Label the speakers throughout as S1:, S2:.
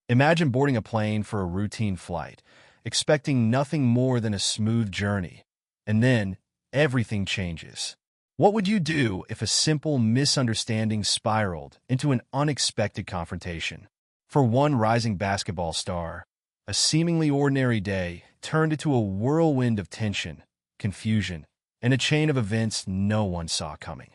S1: Imagine boarding a plane for a routine flight, expecting nothing more than a smooth journey, and then everything changes. What would you do if a simple misunderstanding spiraled into an unexpected confrontation? For one rising basketball star, a seemingly ordinary day turned into a whirlwind of tension, confusion, and a chain of events no one saw coming.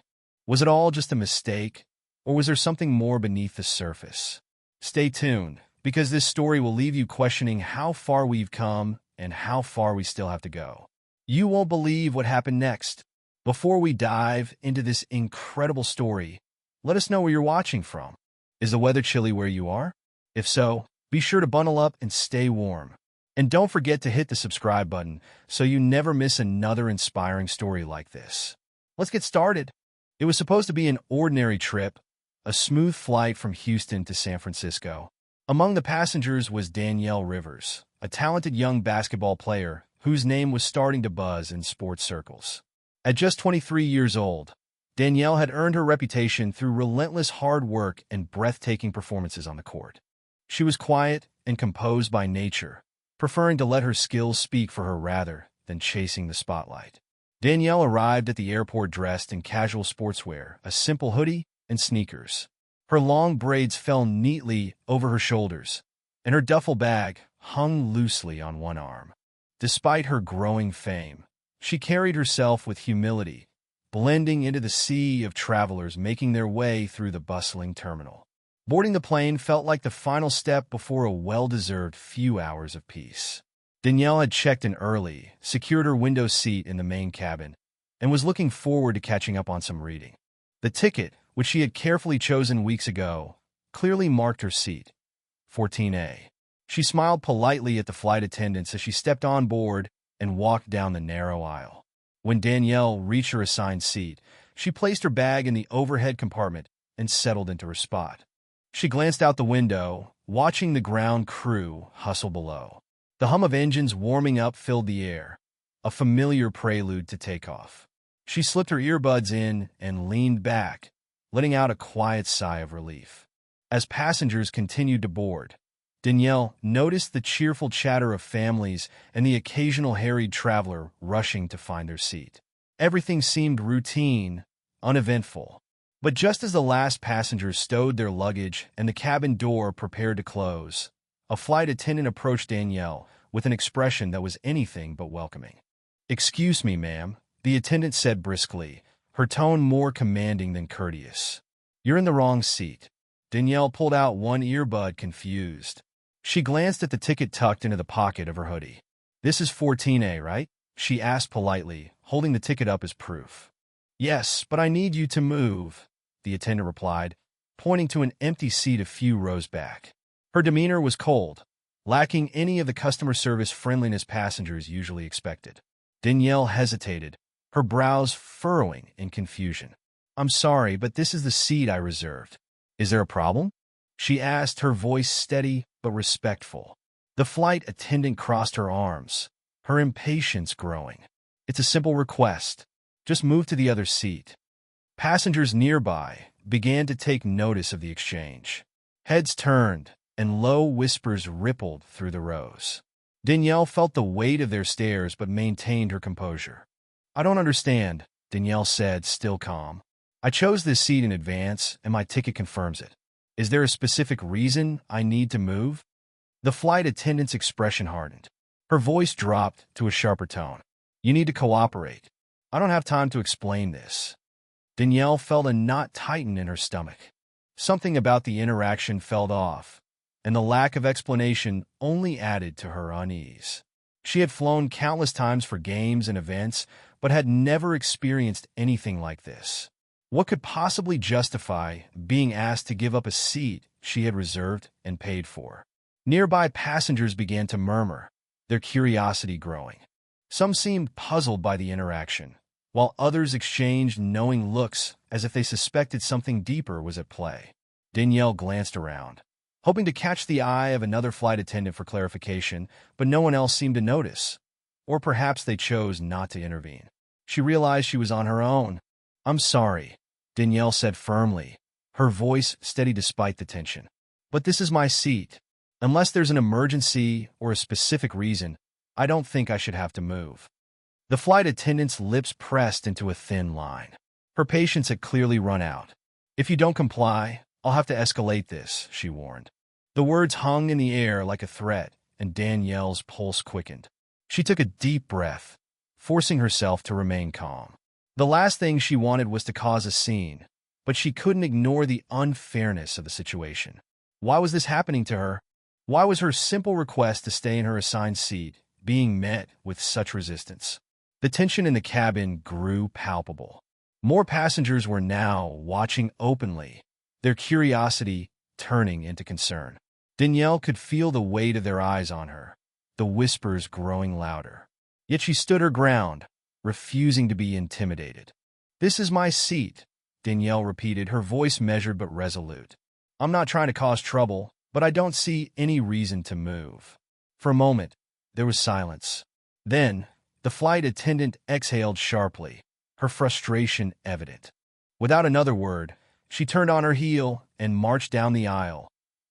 S1: Was it all just a mistake, or was there something more beneath the surface? Stay tuned, because this story will leave you questioning how far we've come and how far we still have to go. You won't believe what happened next. Before we dive into this incredible story, let us know where you're watching from. Is the weather chilly where you are? If so, be sure to bundle up and stay warm. And don't forget to hit the subscribe button so you never miss another inspiring story like this. Let's get started. It was supposed to be an ordinary trip, a smooth flight from Houston to San Francisco. Among the passengers was Danielle Rivers, a talented young basketball player whose name was starting to buzz in sports circles. At just 23 years old, Danielle had earned her reputation through relentless hard work and breathtaking performances on the court. She was quiet and composed by nature, preferring to let her skills speak for her rather than chasing the spotlight. Danielle arrived at the airport dressed in casual sportswear, a simple hoodie and sneakers. Her long braids fell neatly over her shoulders, and her duffel bag hung loosely on one arm. Despite her growing fame, she carried herself with humility, blending into the sea of travelers making their way through the bustling terminal. Boarding the plane felt like the final step before a well-deserved few hours of peace. Danielle had checked in early, secured her window seat in the main cabin, and was looking forward to catching up on some reading. The ticket, which she had carefully chosen weeks ago, clearly marked her seat, 14A. She smiled politely at the flight attendants as she stepped on board and walked down the narrow aisle. When Danielle reached her assigned seat, she placed her bag in the overhead compartment and settled into her spot. She glanced out the window, watching the ground crew hustle below. The hum of engines warming up filled the air, a familiar prelude to takeoff. She slipped her earbuds in and leaned back, letting out a quiet sigh of relief. As passengers continued to board, Danielle noticed the cheerful chatter of families and the occasional harried traveler rushing to find their seat. Everything seemed routine, uneventful. But just as the last passengers stowed their luggage and the cabin door prepared to close, a flight attendant approached Danielle with an expression that was anything but welcoming. "Excuse me, ma'am," the attendant said briskly, her tone more commanding than courteous. "You're in the wrong seat." Danielle pulled out one earbud, confused. She glanced at the ticket tucked into the pocket of her hoodie. "This is 14A, right?" she asked politely, holding the ticket up as proof. "Yes, but I need you to move," the attendant replied, pointing to an empty seat a few rows back. Her demeanor was cold, lacking any of the customer service friendliness passengers usually expected. Danielle hesitated, her brows furrowing in confusion. "I'm sorry, but this is the seat I reserved. Is there a problem?" she asked, her voice steady but respectful. The flight attendant crossed her arms, her impatience growing. "It's a simple request. Just move to the other seat." Passengers nearby began to take notice of the exchange. Heads turned, and low whispers rippled through the rows. Danielle felt the weight of their stares but maintained her composure. "I don't understand," Danielle said, still calm. "I chose this seat in advance, and my ticket confirms it. Is there a specific reason I need to move?" The flight attendant's expression hardened. Her voice dropped to a sharper tone. "You need to cooperate. I don't have time to explain this." Danielle felt a knot tighten in her stomach. Something about the interaction felt off, and the lack of explanation only added to her unease. She had flown countless times for games and events, but had never experienced anything like this. What could possibly justify being asked to give up a seat she had reserved and paid for? Nearby passengers began to murmur, their curiosity growing. Some seemed puzzled by the interaction, while others exchanged knowing looks as if they suspected something deeper was at play. Danielle glanced around, hoping to catch the eye of another flight attendant for clarification, but no one else seemed to notice. Or perhaps they chose not to intervene. She realized she was on her own. "I'm sorry," Danielle said firmly, her voice steady despite the tension. "But this is my seat." Unless there's an emergency or a specific reason, I don't think I should have to move. The flight attendant's lips pressed into a thin line. Her patience had clearly run out. If you don't comply, I'll have to escalate this, she warned. The words hung in the air like a threat, and Danielle's pulse quickened. She took a deep breath, forcing herself to remain calm. The last thing she wanted was to cause a scene, but she couldn't ignore the unfairness of the situation. Why was this happening to her? Why was her simple request to stay in her assigned seat being met with such resistance? The tension in the cabin grew palpable. More passengers were now watching openly, their curiosity turning into concern. Danielle could feel the weight of their eyes on her, the whispers growing louder. Yet she stood her ground, refusing to be intimidated. "This is my seat," Danielle repeated, her voice measured but resolute. "I'm not trying to cause trouble, but I don't see any reason to move." For a moment, there was silence. Then, the flight attendant exhaled sharply, her frustration evident. Without another word, she turned on her heel and marched down the aisle,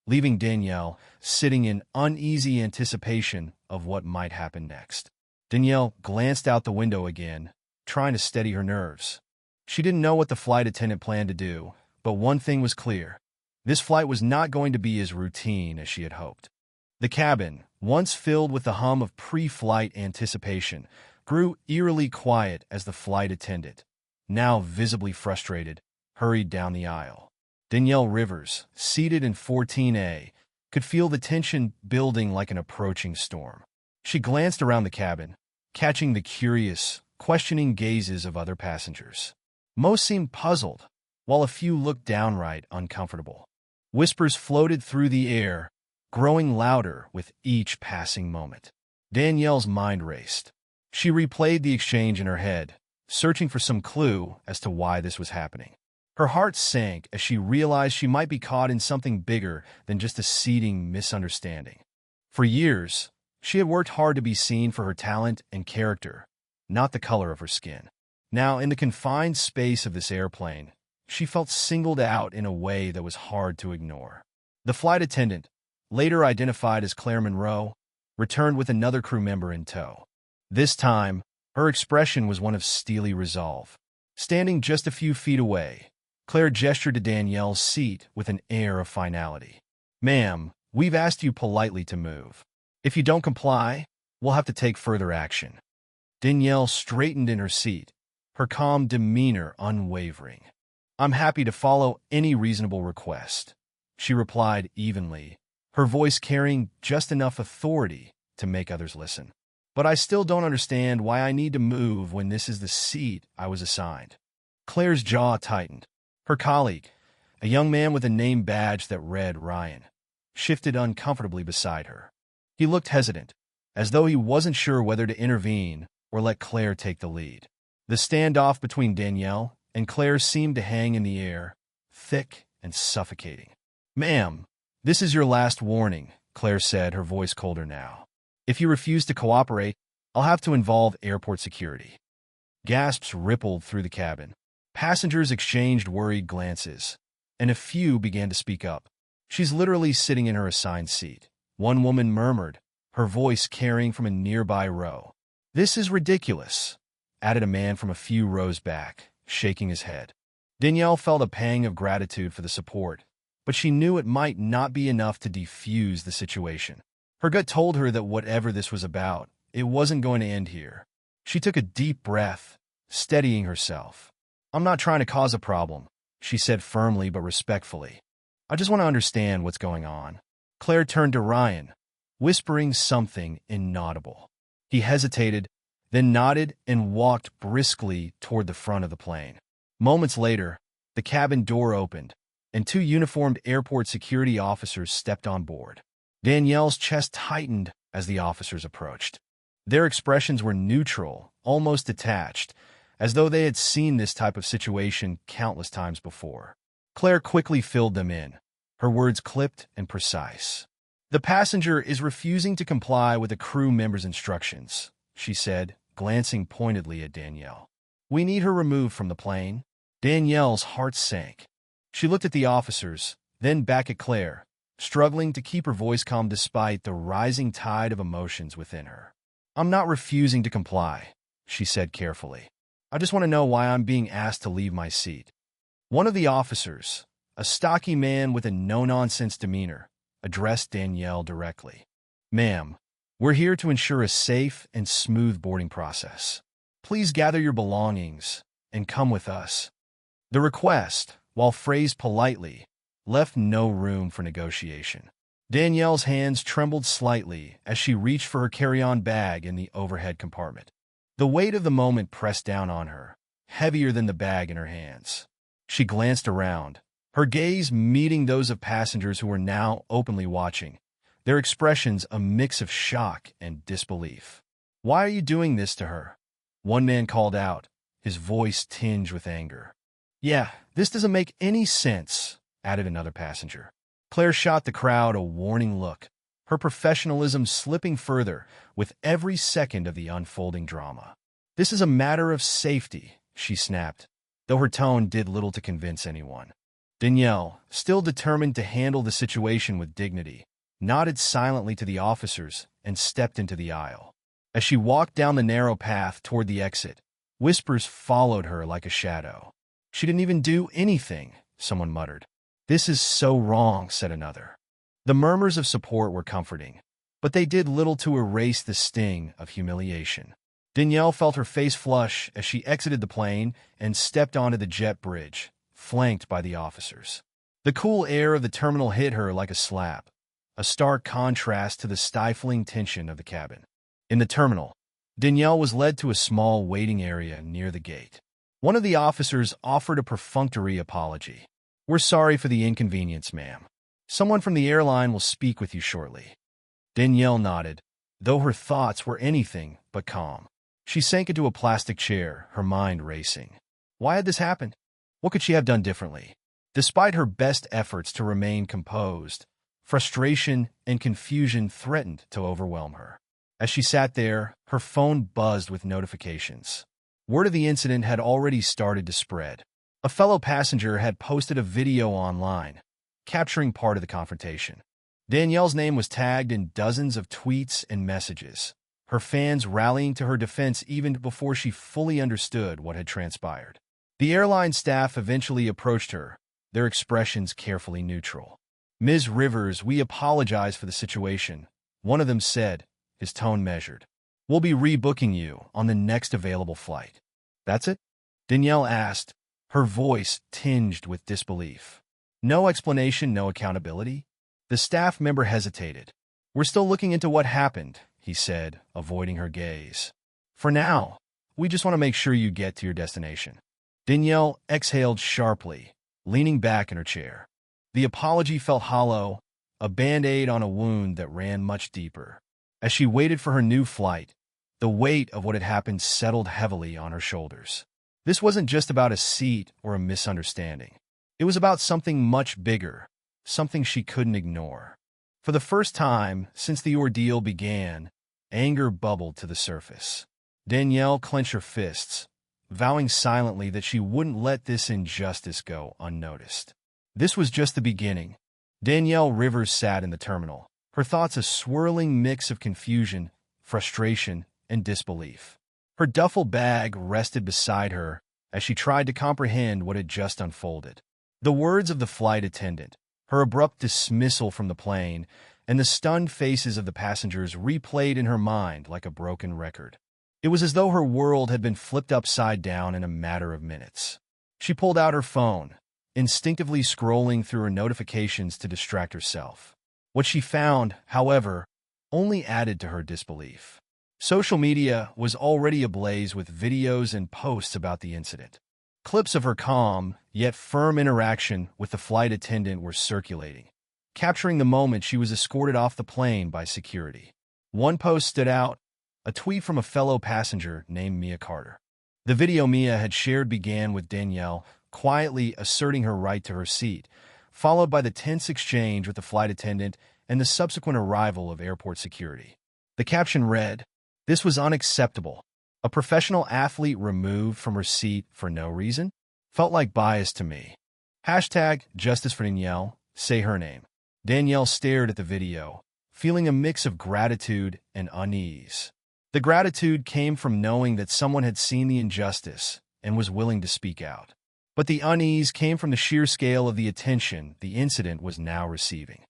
S1: leaving Danielle sitting in uneasy anticipation of what might happen next. Danielle glanced out the window again, trying to steady her nerves. She didn't know what the flight attendant planned to do, but one thing was clear. This flight was not going to be as routine as she had hoped. The cabin, once filled with the hum of pre-flight anticipation, grew eerily quiet as the flight attendant, now visibly frustrated, hurried down the aisle. Danielle Rivers, seated in 14A, could feel the tension building like an approaching storm. She glanced around the cabin, catching the curious, questioning gazes of other passengers. Most seemed puzzled, while a few looked downright uncomfortable. Whispers floated through the air, growing louder with each passing moment. Danielle's mind raced. She replayed the exchange in her head, searching for some clue as to why this was happening. Her heart sank as she realized she might be caught in something bigger than just a seething misunderstanding. For years, she had worked hard to be seen for her talent and character, not the color of her skin. Now, in the confined space of this airplane, she felt singled out in a way that was hard to ignore. The flight attendant, later identified as Claire Monroe, returned with another crew member in tow. This time, her expression was one of steely resolve. Standing just a few feet away, Claire gestured to Danielle's seat with an air of finality. "Ma'am, we've asked you politely to move. If you don't comply, we'll have to take further action." Danielle straightened in her seat, her calm demeanor unwavering. "I'm happy to follow any reasonable request," she replied evenly, her voice carrying just enough authority to make others listen. "But I still don't understand why I need to move when this is the seat I was assigned." Claire's jaw tightened. Her colleague, a young man with a name badge that read Ryan, shifted uncomfortably beside her. He looked hesitant, as though he wasn't sure whether to intervene or let Claire take the lead. The standoff between Danielle and Claire seemed to hang in the air, thick and suffocating. "Ma'am, this is your last warning," Claire said, her voice colder now. "If you refuse to cooperate, I'll have to involve airport security." Gasps rippled through the cabin. Passengers exchanged worried glances, and a few began to speak up. "She's literally sitting in her assigned seat," one woman murmured, her voice carrying from a nearby row. "This is ridiculous," added a man from a few rows back, shaking his head. Danielle felt a pang of gratitude for the support, but she knew it might not be enough to defuse the situation. Her gut told her that whatever this was about, it wasn't going to end here. She took a deep breath, steadying herself. "I'm not trying to cause a problem," she said firmly but respectfully. "I just want to understand what's going on." Claire turned to Ryan, whispering something inaudible. He hesitated, then nodded and walked briskly toward the front of the plane. Moments later, the cabin door opened, and two uniformed airport security officers stepped on board. Danielle's chest tightened as the officers approached. Their expressions were neutral, almost detached, as though they had seen this type of situation countless times before. Claire quickly filled them in, her words clipped and precise. "The passenger is refusing to comply with a crew member's instructions," she said, glancing pointedly at Danielle. "We need her removed from the plane." Danielle's heart sank. She looked at the officers, then back at Claire, struggling to keep her voice calm despite the rising tide of emotions within her. "I'm not refusing to comply," she said carefully. "I just want to know why I'm being asked to leave my seat." One of the officers, a stocky man with a no-nonsense demeanor, addressed Danielle directly. "Ma'am, we're here to ensure a safe and smooth boarding process. Please gather your belongings and come with us." The request, while phrased politely, left no room for negotiation. Danielle's hands trembled slightly as she reached for her carry-on bag in the overhead compartment. The weight of the moment pressed down on her, heavier than the bag in her hands. She glanced around, her gaze meeting those of passengers who were now openly watching, their expressions a mix of shock and disbelief. "Why are you doing this to her?" one man called out, his voice tinged with anger. "Yeah, this doesn't make any sense," added another passenger. Claire shot the crowd a warning look, her professionalism slipping further with every second of the unfolding drama. "This is a matter of safety," she snapped, though her tone did little to convince anyone. Danielle, still determined to handle the situation with dignity, nodded silently to the officers and stepped into the aisle. As she walked down the narrow path toward the exit, whispers followed her like a shadow. "She didn't even do anything," someone muttered. "This is so wrong," said another. The murmurs of support were comforting, but they did little to erase the sting of humiliation. Danielle felt her face flush as she exited the plane and stepped onto the jet bridge, flanked by the officers. The cool air of the terminal hit her like a slap, a stark contrast to the stifling tension of the cabin. In the terminal, Danielle was led to a small waiting area near the gate. One of the officers offered a perfunctory apology. "We're sorry for the inconvenience, ma'am. Someone from the airline will speak with you shortly." Danielle nodded, though her thoughts were anything but calm. She sank into a plastic chair, her mind racing. Why had this happened? What could she have done differently? Despite her best efforts to remain composed, frustration and confusion threatened to overwhelm her. As she sat there, her phone buzzed with notifications. Word of the incident had already started to spread. A fellow passenger had posted a video online, capturing part of the confrontation. Danielle's name was tagged in dozens of tweets and messages, her fans rallying to her defense even before she fully understood what had transpired. The airline staff eventually approached her, their expressions carefully neutral. "Ms. Rivers, we apologize for the situation," one of them said, his tone measured. "We'll be rebooking you on the next available flight." "That's it?" Danielle asked, her voice tinged with disbelief. "No explanation, no accountability?" The staff member hesitated. "We're still looking into what happened," he said, avoiding her gaze. "For now, we just want to make sure you get to your destination." Danielle exhaled sharply, leaning back in her chair. The apology felt hollow, a band-aid on a wound that ran much deeper. As she waited for her new flight, the weight of what had happened settled heavily on her shoulders. This wasn't just about a seat or a misunderstanding. It was about something much bigger, something she couldn't ignore. For the first time since the ordeal began, anger bubbled to the surface. Danielle clenched her fists, vowing silently that she wouldn't let this injustice go unnoticed. This was just the beginning. Danielle Rivers sat in the terminal, her thoughts a swirling mix of confusion, frustration, and disbelief. Her duffel bag rested beside her as she tried to comprehend what had just unfolded. The words of the flight attendant, her abrupt dismissal from the plane, and the stunned faces of the passengers replayed in her mind like a broken record. It was as though her world had been flipped upside down in a matter of minutes. She pulled out her phone, instinctively scrolling through her notifications to distract herself. What she found, however, only added to her disbelief. Social media was already ablaze with videos and posts about the incident. Clips of her calm, yet firm interaction with the flight attendant were circulating, capturing the moment she was escorted off the plane by security. One post stood out, a tweet from a fellow passenger named Mia Carter. The video Mia had shared began with Danielle quietly asserting her right to her seat, followed by the tense exchange with the flight attendant and the subsequent arrival of airport security. The caption read, "This was unacceptable. A professional athlete removed from her seat for no reason? Felt like bias to me. Hashtag Justice for Danielle, say her name." Danielle stared at the video, feeling a mix of gratitude and unease. The gratitude came from knowing that someone had seen the injustice and was willing to speak out. But the unease came from the sheer scale of the attention the incident was now receiving.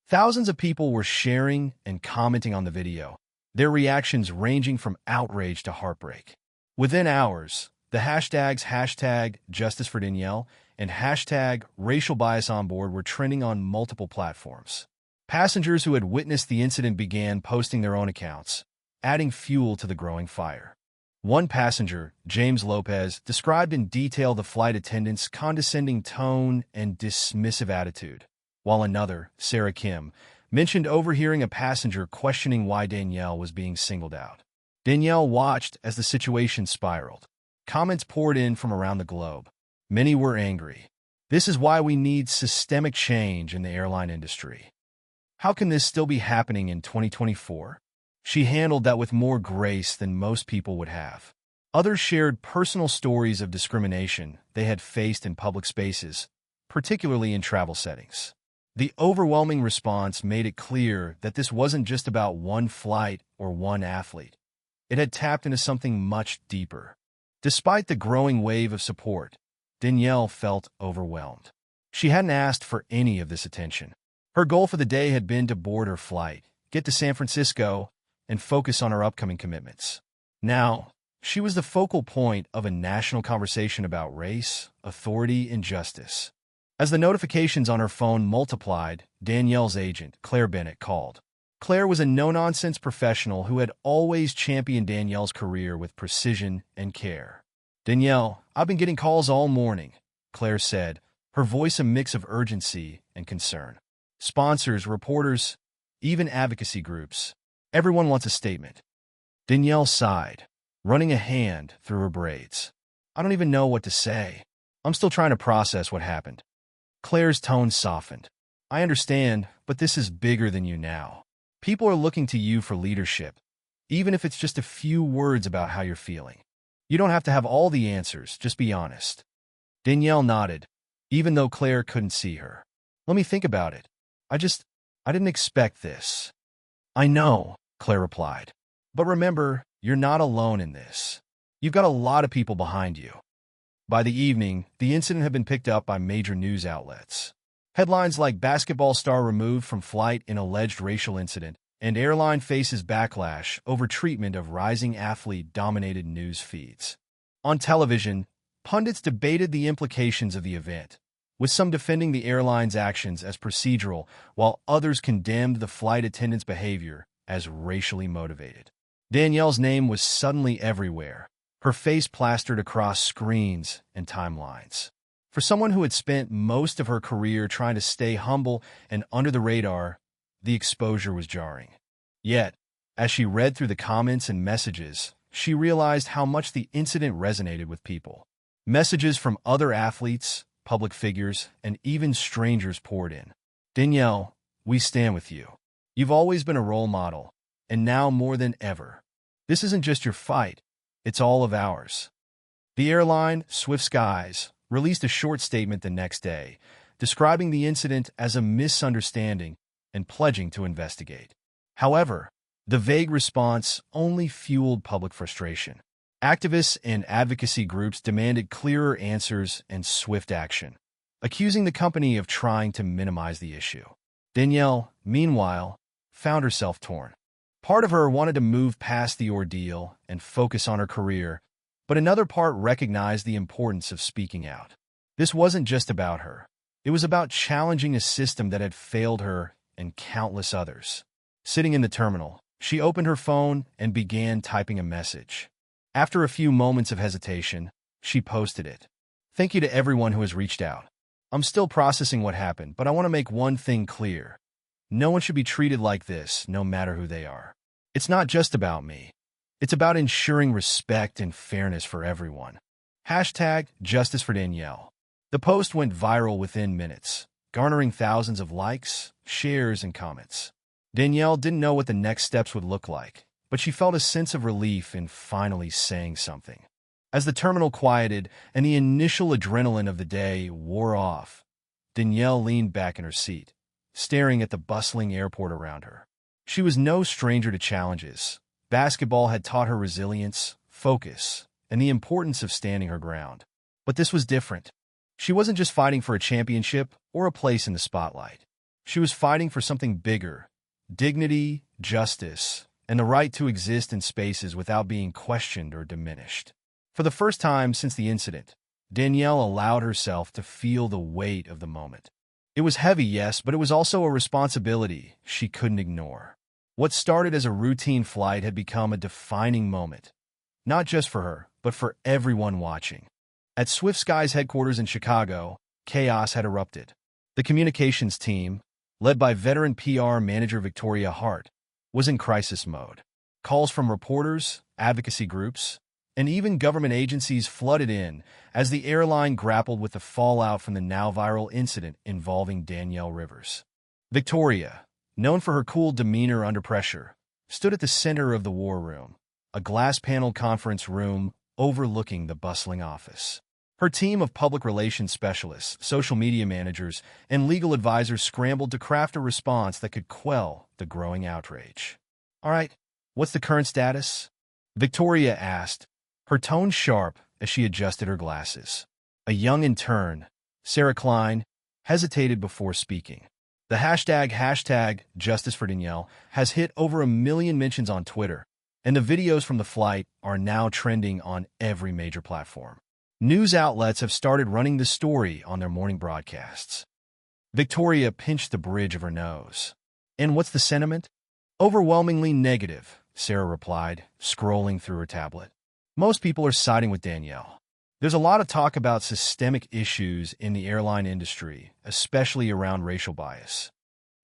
S1: Thousands of people were sharing and commenting on the video, their reactions ranging from outrage to heartbreak. Within hours, the hashtags #JusticeForDanielle and #RacialBiasOnBoard were trending on multiple platforms. Passengers who had witnessed the incident began posting their own accounts, adding fuel to the growing fire. One passenger, James Lopez, described in detail the flight attendant's condescending tone and dismissive attitude, while another, Sarah Kim, mentioned overhearing a passenger questioning why Danielle was being singled out. Danielle watched as the situation spiraled. Comments poured in from around the globe. Many were angry. This is why we need systemic change in the airline industry. How can this still be happening in 2024? She handled that with more grace than most people would have. Others shared personal stories of discrimination they had faced in public spaces, particularly in travel settings. The overwhelming response made it clear that this wasn't just about one flight or one athlete. It had tapped into something much deeper. Despite the growing wave of support, Danielle felt overwhelmed. She hadn't asked for any of this attention. Her goal for the day had been to board her flight, get to San Francisco, and focus on her upcoming commitments. Now, she was the focal point of a national conversation about race, authority, and justice. As the notifications on her phone multiplied, Danielle's agent, Claire Bennett, called. Claire was a no-nonsense professional who had always championed Danielle's career with precision and care. "Danielle, I've been getting calls all morning," Claire said, her voice a mix of urgency and concern. "Sponsors, reporters, even advocacy groups. Everyone wants a statement." Danielle sighed, running a hand through her braids. "I don't even know what to say. I'm still trying to process what happened." Claire's tone softened. "I understand, but this is bigger than you now. People are looking to you for leadership, even if it's just a few words about how you're feeling. You don't have to have all the answers, just be honest." Danielle nodded, even though Claire couldn't see her. "Let me think about it. I didn't expect this." "I know," Claire replied. "But remember, you're not alone in this. You've got a lot of people behind you." By the evening, the incident had been picked up by major news outlets. Headlines like "Basketball Star Removed from Flight in Alleged Racial Incident" and "Airline Faces Backlash Over Treatment of Rising Athlete" dominated news feeds. On television, pundits debated the implications of the event, with some defending the airline's actions as procedural, while others condemned the flight attendant's behavior as racially motivated. Danielle's name was suddenly everywhere, her face plastered across screens and timelines. For someone who had spent most of her career trying to stay humble and under the radar, the exposure was jarring. Yet, as she read through the comments and messages, she realized how much the incident resonated with people. Messages from other athletes, public figures, and even strangers poured in. "Danielle, we stand with you. You've always been a role model, and now more than ever. This isn't just your fight, it's all of ours." The airline, Swift Skies, released a short statement the next day, describing the incident as a misunderstanding and pledging to investigate. However, the vague response only fueled public frustration. Activists and advocacy groups demanded clearer answers and swift action, accusing the company of trying to minimize the issue. Danielle, meanwhile, found herself torn. Part of her wanted to move past the ordeal and focus on her career, but another part recognized the importance of speaking out. This wasn't just about her. It was about challenging a system that had failed her and countless others. Sitting in the terminal, she opened her phone and began typing a message. After a few moments of hesitation, she posted it. "Thank you to everyone who has reached out. I'm still processing what happened, but I want to make one thing clear. No one should be treated like this, no matter who they are. It's not just about me. It's about ensuring respect and fairness for everyone." #JusticeForDanielle. The post went viral within minutes, garnering thousands of likes, shares, and comments. Danielle didn't know what the next steps would look like, but she felt a sense of relief in finally saying something. As the terminal quieted and the initial adrenaline of the day wore off, Danielle leaned back in her seat, staring at the bustling airport around her. She was no stranger to challenges. Basketball had taught her resilience, focus, and the importance of standing her ground. But this was different. She wasn't just fighting for a championship or a place in the spotlight. She was fighting for something bigger: dignity, justice, and the right to exist in spaces without being questioned or diminished. For the first time since the incident, Danielle allowed herself to feel the weight of the moment. It was heavy, yes, but it was also a responsibility she couldn't ignore. What started as a routine flight had become a defining moment, not just for her, but for everyone watching. At Swift Sky's headquarters in Chicago, chaos had erupted. The communications team, led by veteran PR manager Victoria Hart, was in crisis mode. Calls from reporters, advocacy groups, and even government agencies flooded in as the airline grappled with the fallout from the now-viral incident involving Danielle Rivers. Victoria, known for her cool demeanor under pressure, stood at the center of the war room, a glass-paneled conference room overlooking the bustling office. Her team of public relations specialists, social media managers, and legal advisors scrambled to craft a response that could quell the growing outrage. "All right, what's the current status?" Victoria asked, her tone sharp as she adjusted her glasses. A young intern, Sarah Klein, hesitated before speaking. The hashtag Justice for Danielle has hit over 1 million mentions on Twitter, and the videos from the flight are now trending on every major platform. News outlets have started running the story on their morning broadcasts. Victoria pinched the bridge of her nose. "And what's the sentiment?" "Overwhelmingly negative," Sarah replied, scrolling through her tablet. "Most people are siding with Danielle. There's a lot of talk about systemic issues in the airline industry, especially around racial bias."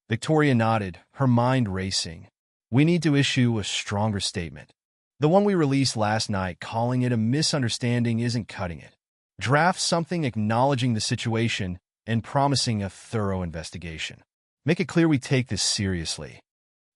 S1: Victoria nodded, her mind racing. "We need to issue a stronger statement. The one we released last night calling it a misunderstanding isn't cutting it. Draft something acknowledging the situation and promising a thorough investigation. Make it clear we take this seriously."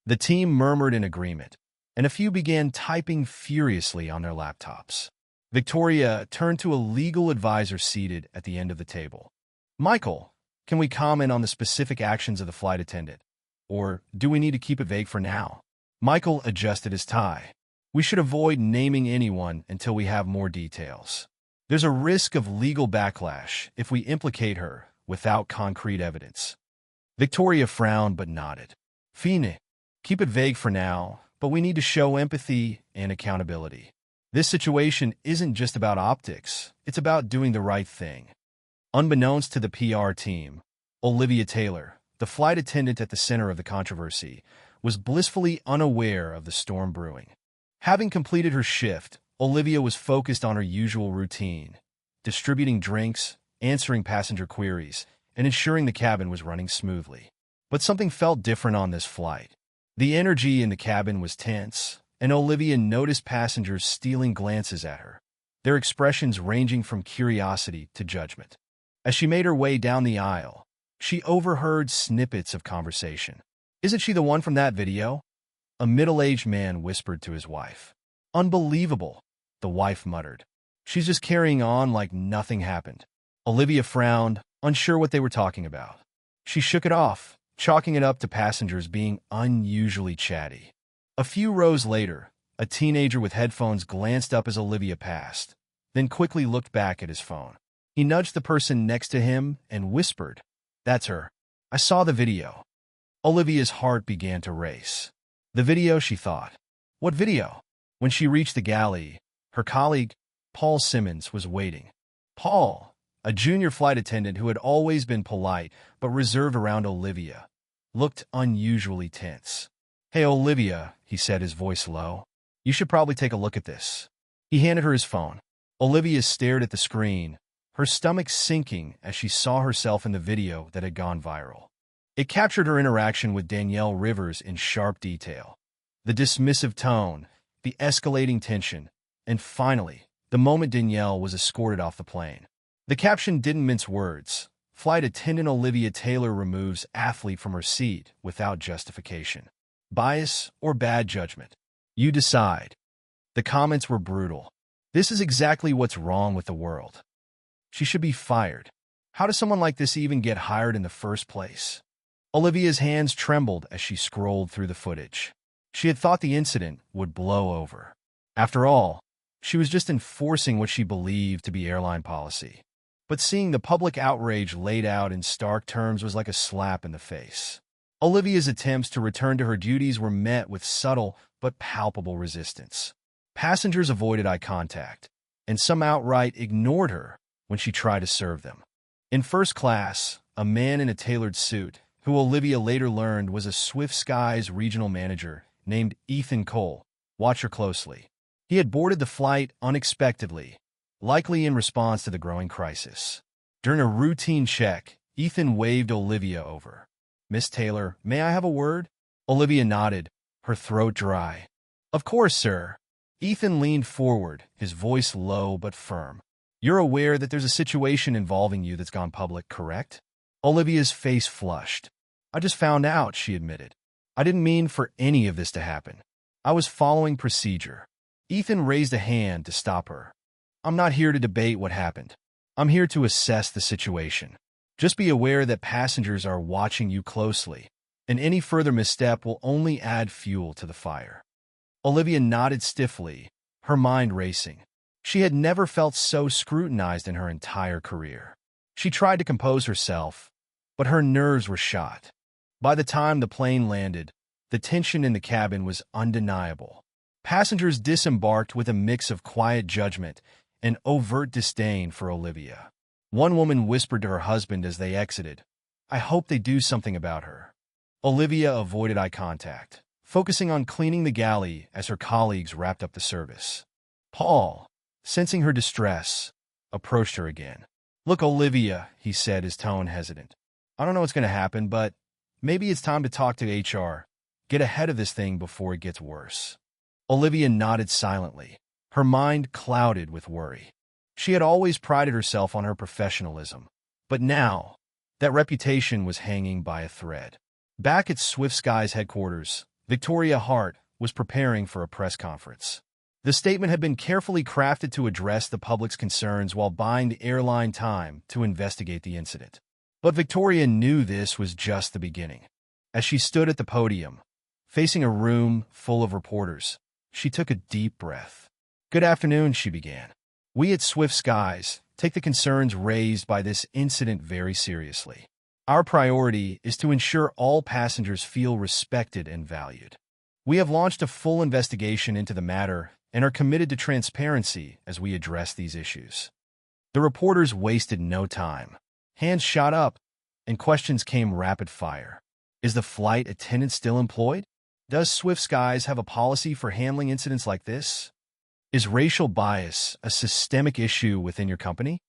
S1: The team murmured in agreement, and a few began typing furiously on their laptops. Victoria turned to a legal advisor seated at the end of the table. "Michael, can we comment on the specific actions of the flight attendant? Or do we need to keep it vague for now?" Michael adjusted his tie. "We should avoid naming anyone until we have more details. There's a risk of legal backlash if we implicate her without concrete evidence." Victoria frowned but nodded. "Fine, keep it vague for now, but we need to show empathy and accountability. This situation isn't just about optics, it's about doing the right thing." Unbeknownst to the PR team, Olivia Taylor, the flight attendant at the center of the controversy, was blissfully unaware of the storm brewing. Having completed her shift, Olivia was focused on her usual routine, distributing drinks, answering passenger queries, and ensuring the cabin was running smoothly. But something felt different on this flight. The energy in the cabin was tense, and Olivia noticed passengers stealing glances at her, their expressions ranging from curiosity to judgment. As she made her way down the aisle, she overheard snippets of conversation. "Isn't she the one from that video?" a middle-aged man whispered to his wife. "Unbelievable," the wife muttered. "She's just carrying on like nothing happened." Olivia frowned, unsure what they were talking about. She shook it off, chalking it up to passengers being unusually chatty. A few rows later, a teenager with headphones glanced up as Olivia passed, then quickly looked back at his phone. He nudged the person next to him and whispered, "That's her. I saw the video." Olivia's heart began to race. The video, she thought. What video? When she reached the galley, her colleague, Paul Simmons, was waiting. Paul, a junior flight attendant who had always been polite but reserved around Olivia, looked unusually tense. "Hey, Olivia," he said, his voice low. "You should probably take a look at this." He handed her his phone. Olivia stared at the screen, her stomach sinking as she saw herself in the video that had gone viral. It captured her interaction with Danielle Rivers in sharp detail. The dismissive tone, the escalating tension, and finally, the moment Danielle was escorted off the plane. The caption didn't mince words. "Flight attendant Olivia Taylor removes athlete from her seat without justification. Bias or bad judgment? You decide." The comments were brutal. "This is exactly what's wrong with the world. She should be fired. How does someone like this even get hired in the first place?" Olivia's hands trembled as she scrolled through the footage. She had thought the incident would blow over. After all, she was just enforcing what she believed to be airline policy. But seeing the public outrage laid out in stark terms was like a slap in the face. Olivia's attempts to return to her duties were met with subtle but palpable resistance. Passengers avoided eye contact, and some outright ignored her when she tried to serve them. In first class, a man in a tailored suit, who Olivia later learned was a Swift Skies regional manager named Ethan Cole, watched her closely. He had boarded the flight unexpectedly, likely in response to the growing crisis. During a routine check, Ethan waved Olivia over. "Miss Taylor, may I have a word?" Olivia nodded, her throat dry. "Of course, sir." Ethan leaned forward, his voice low but firm. "You're aware that there's a situation involving you that's gone public, correct?" Olivia's face flushed. "I just found out," she admitted. "I didn't mean for any of this to happen. I was following procedure." Ethan raised a hand to stop her. "I'm not here to debate what happened. I'm here to assess the situation. Just be aware that passengers are watching you closely, and any further misstep will only add fuel to the fire." Olivia nodded stiffly, her mind racing. She had never felt so scrutinized in her entire career. She tried to compose herself, but her nerves were shot. By the time the plane landed, the tension in the cabin was undeniable. Passengers disembarked with a mix of quiet judgment and overt disdain for Olivia. One woman whispered to her husband as they exited, "I hope they do something about her." Olivia avoided eye contact, focusing on cleaning the galley as her colleagues wrapped up the service. Paul, sensing her distress, approached her again. "Look, Olivia," he said, his tone hesitant. "I don't know what's going to happen, but maybe it's time to talk to HR. Get ahead of this thing before it gets worse." Olivia nodded silently, her mind clouded with worry. She had always prided herself on her professionalism, but now that reputation was hanging by a thread. Back at Swift Skies headquarters, Victoria Hart was preparing for a press conference. The statement had been carefully crafted to address the public's concerns while buying the airline time to investigate the incident. But Victoria knew this was just the beginning. As she stood at the podium, facing a room full of reporters, she took a deep breath. "Good afternoon," she began. "We at Swift Skies take the concerns raised by this incident very seriously. Our priority is to ensure all passengers feel respected and valued. We have launched a full investigation into the matter and are committed to transparency as we address these issues." The reporters wasted no time. Hands shot up, and questions came rapid fire. Is the flight attendant still employed? Does Swift Skies have a policy for handling incidents like this? Is racial bias a systemic issue within your company?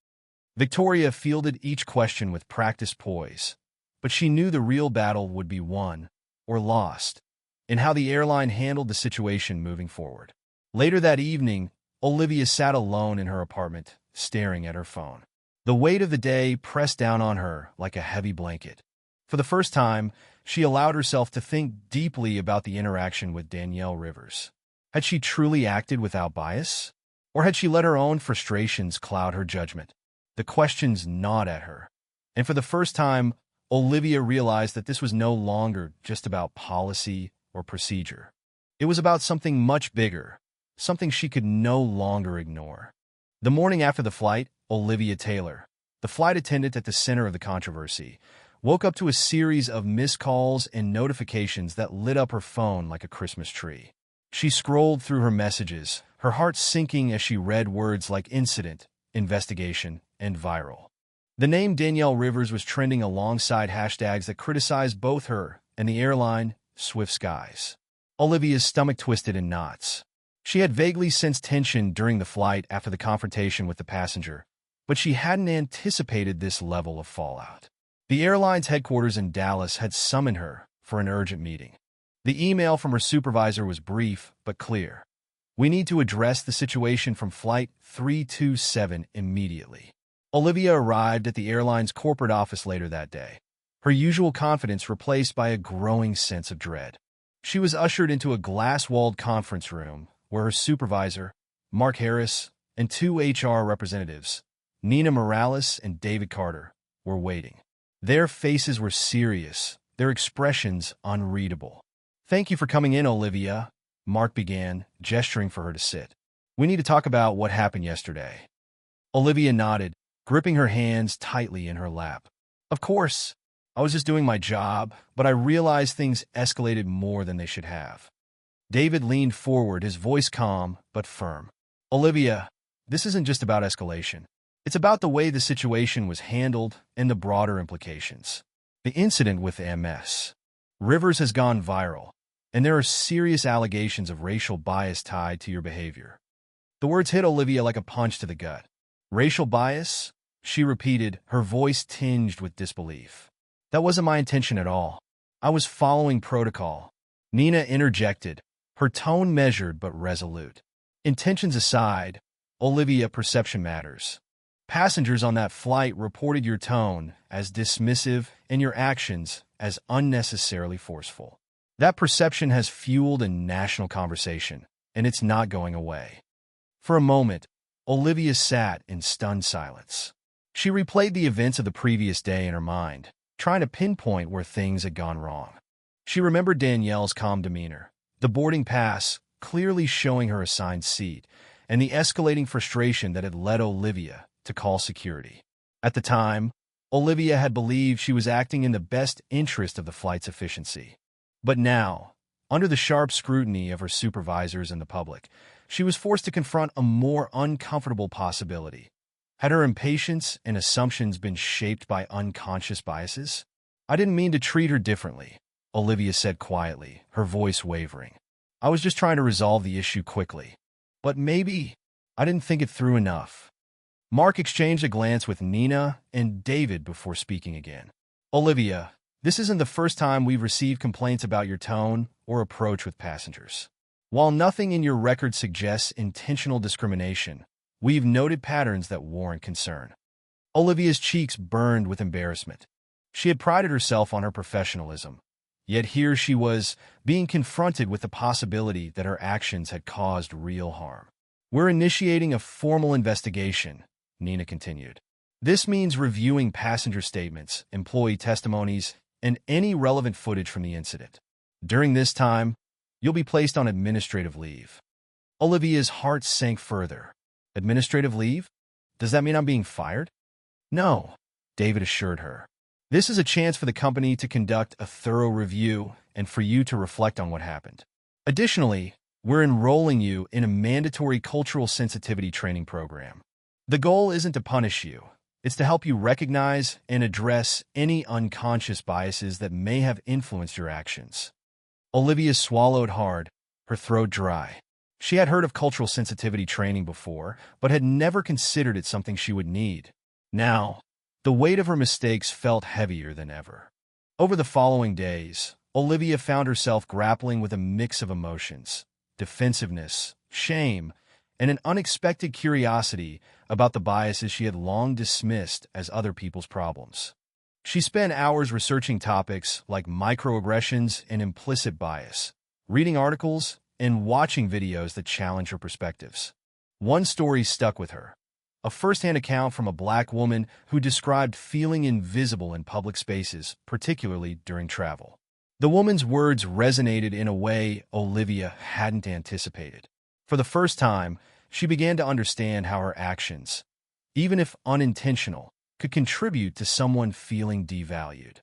S1: Victoria fielded each question with practiced poise, but she knew the real battle would be won or lost in how the airline handled the situation moving forward. Later that evening, Olivia sat alone in her apartment, staring at her phone. The weight of the day pressed down on her like a heavy blanket. For the first time, she allowed herself to think deeply about the interaction with Danielle Rivers. Had she truly acted without bias? Or had she let her own frustrations cloud her judgment? The questions gnawed at her. And for the first time, Olivia realized that this was no longer just about policy or procedure. It was about something much bigger, something she could no longer ignore. The morning after the flight, Olivia Taylor, the flight attendant at the center of the controversy, woke up to a series of missed calls and notifications that lit up her phone like a Christmas tree. She scrolled through her messages, her heart sinking as she read words like incident, investigation, and viral. The name Danielle Rivers was trending alongside hashtags that criticized both her and the airline, Swift Skies. Olivia's stomach twisted in knots. She had vaguely sensed tension during the flight after the confrontation with the passenger, but she hadn't anticipated this level of fallout. The airline's headquarters in Dallas had summoned her for an urgent meeting. The email from her supervisor was brief but clear. "We need to address the situation from Flight 327 immediately." Olivia arrived at the airline's corporate office later that day, her usual confidence replaced by a growing sense of dread. She was ushered into a glass-walled conference room where her supervisor, Mark Harris, and two HR representatives, Nina Morales and David Carter, were waiting. Their faces were serious their expressions unreadable. "Thank you for coming in, Olivia," Mark began, gesturing for her to sit. "We need to talk about what happened yesterday." Olivia nodded, gripping her hands tightly in her lap. "Of course. I was just doing my job, but I realized things escalated more than they should have." David leaned forward, his voice calm but firm. "Olivia, this isn't just about escalation. It's about the way the situation was handled and the broader implications. The incident with MS. Rivers has gone viral, and there are serious allegations of racial bias tied to your behavior." The words hit Olivia like a punch to the gut. "Racial bias?" she repeated, her voice tinged with disbelief. "That wasn't my intention at all. I was following protocol." Nina interjected, her tone measured but resolute. "Intentions aside, Olivia, perception matters. Passengers on that flight reported your tone as dismissive and your actions as unnecessarily forceful. That perception has fueled a national conversation, and it's not going away." For a moment, Olivia sat in stunned silence. She replayed the events of the previous day in her mind, trying to pinpoint where things had gone wrong. She remembered Danielle's calm demeanor, the boarding pass clearly showing her assigned seat, and the escalating frustration that had led Olivia to call security. At the time, Olivia had believed she was acting in the best interest of the flight's efficiency. But now, under the sharp scrutiny of her supervisors and the public, she was forced to confront a more uncomfortable possibility. Had her impatience and assumptions been shaped by unconscious biases? "I didn't mean to treat her differently," Olivia said quietly, her voice wavering. "I was just trying to resolve the issue quickly. But maybe I didn't think it through enough." Mark exchanged a glance with Nina and David before speaking again. "Olivia, this isn't the first time we've received complaints about your tone or approach with passengers. While nothing in your record suggests intentional discrimination, we've noted patterns that warrant concern." Olivia's cheeks burned with embarrassment. She had prided herself on her professionalism, yet here she was being confronted with the possibility that her actions had caused real harm. "We're initiating a formal investigation," Nina continued. "This means reviewing passenger statements, employee testimonies, and any relevant footage from the incident. During this time, you'll be placed on administrative leave." Olivia's heart sank further. "Administrative leave? Does that mean I'm being fired?" "No," David assured her. "This is a chance for the company to conduct a thorough review and for you to reflect on what happened. Additionally, we're enrolling you in a mandatory cultural sensitivity training program. The goal isn't to punish you. It's to help you recognize and address any unconscious biases that may have influenced your actions." Olivia swallowed hard, her throat dry. She had heard of cultural sensitivity training before, but had never considered it something she would need. Now, the weight of her mistakes felt heavier than ever. Over the following days, Olivia found herself grappling with a mix of emotions: defensiveness, shame, and an unexpected curiosity about the biases she had long dismissed as other people's problems. She spent hours researching topics like microaggressions and implicit bias, reading articles, and watching videos that challenge her perspectives. One story stuck with her: a first-hand account from a Black woman who described feeling invisible in public spaces, particularly during travel. The woman's words resonated in a way Olivia hadn't anticipated. For the first time, she began to understand how her actions, even if unintentional, could contribute to someone feeling devalued.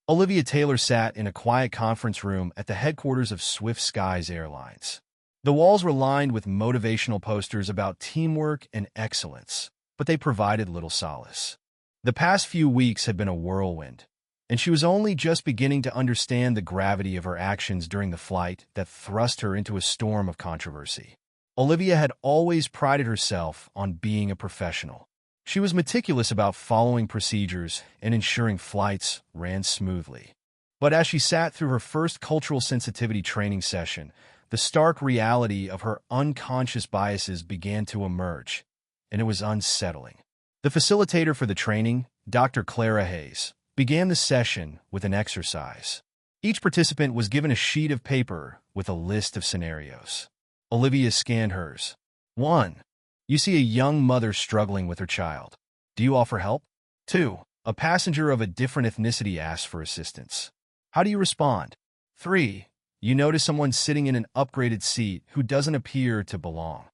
S1: Olivia Taylor sat in a quiet conference room at the headquarters of Swift Skies Airlines. The walls were lined with motivational posters about teamwork and excellence, but they provided little solace. The past few weeks had been a whirlwind, and she was only just beginning to understand the gravity of her actions during the flight that thrust her into a storm of controversy. Olivia had always prided herself on being a professional. She was meticulous about following procedures and ensuring flights ran smoothly. But as she sat through her first cultural sensitivity training session, the stark reality of her unconscious biases began to emerge, and it was unsettling. The facilitator for the training, Dr. Clara Hayes, began the session with an exercise. Each participant was given a sheet of paper with a list of scenarios. Olivia scanned hers. 1. You see a young mother struggling with her child. Do you offer help? 2. A passenger of a different ethnicity asks for assistance. How do you respond? 3. You notice someone sitting in an upgraded seat who doesn't appear to belong.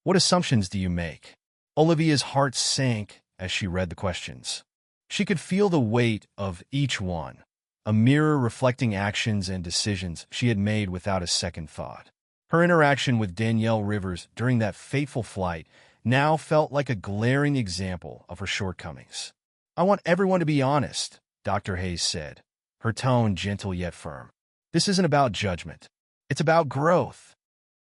S1: What assumptions do you make? Olivia's heart sank as she read the questions. She could feel the weight of each one, a mirror reflecting actions and decisions she had made without a second thought. Her interaction with Danielle Rivers during that fateful flight now felt like a glaring example of her shortcomings. I want everyone to be honest, Dr. Hayes said, her tone gentle yet firm. This isn't about judgment. It's about growth.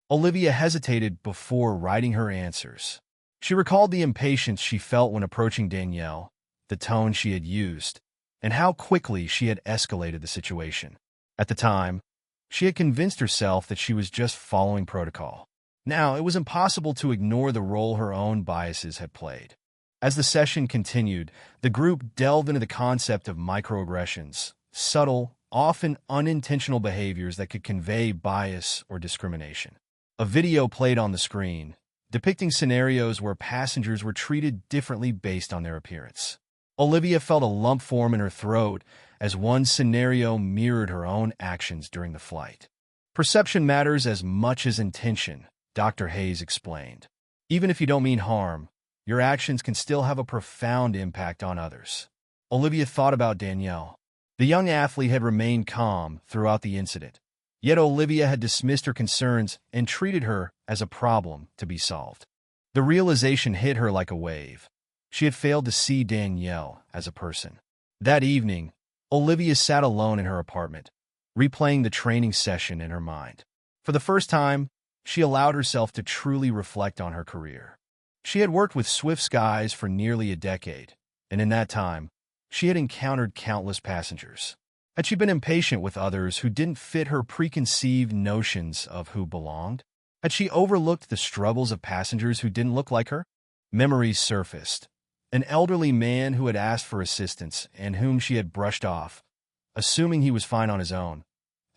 S1: Olivia hesitated before writing her answers. She recalled the impatience she felt when approaching Danielle, the tone she had used, and how quickly she had escalated the situation. At the time, she had convinced herself that she was just following protocol. Now, it was impossible to ignore the role her own biases had played. As the session continued, the group delved into the concept of microaggressions, subtle, often unintentional behaviors that could convey bias or discrimination. A video played on the screen, depicting scenarios where passengers were treated differently based on their appearance. Olivia felt a lump form in her throat as one scenario mirrored her own actions during the flight. Perception matters as much as intention, Dr. Hayes explained. Even if you don't mean harm, your actions can still have a profound impact on others. Olivia thought about Danielle. The young athlete had remained calm throughout the incident, yet Olivia had dismissed her concerns and treated her as a problem to be solved. The realization hit her like a wave. She had failed to see Danielle as a person. That evening, Olivia sat alone in her apartment, replaying the training session in her mind. For the first time, she allowed herself to truly reflect on her career. She had worked with Swift Skies for nearly a decade, and in that time, she had encountered countless passengers. Had she been impatient with others who didn't fit her preconceived notions of who belonged? Had she overlooked the struggles of passengers who didn't look like her? Memories surfaced. An elderly man who had asked for assistance and whom she had brushed off, assuming he was fine on his own.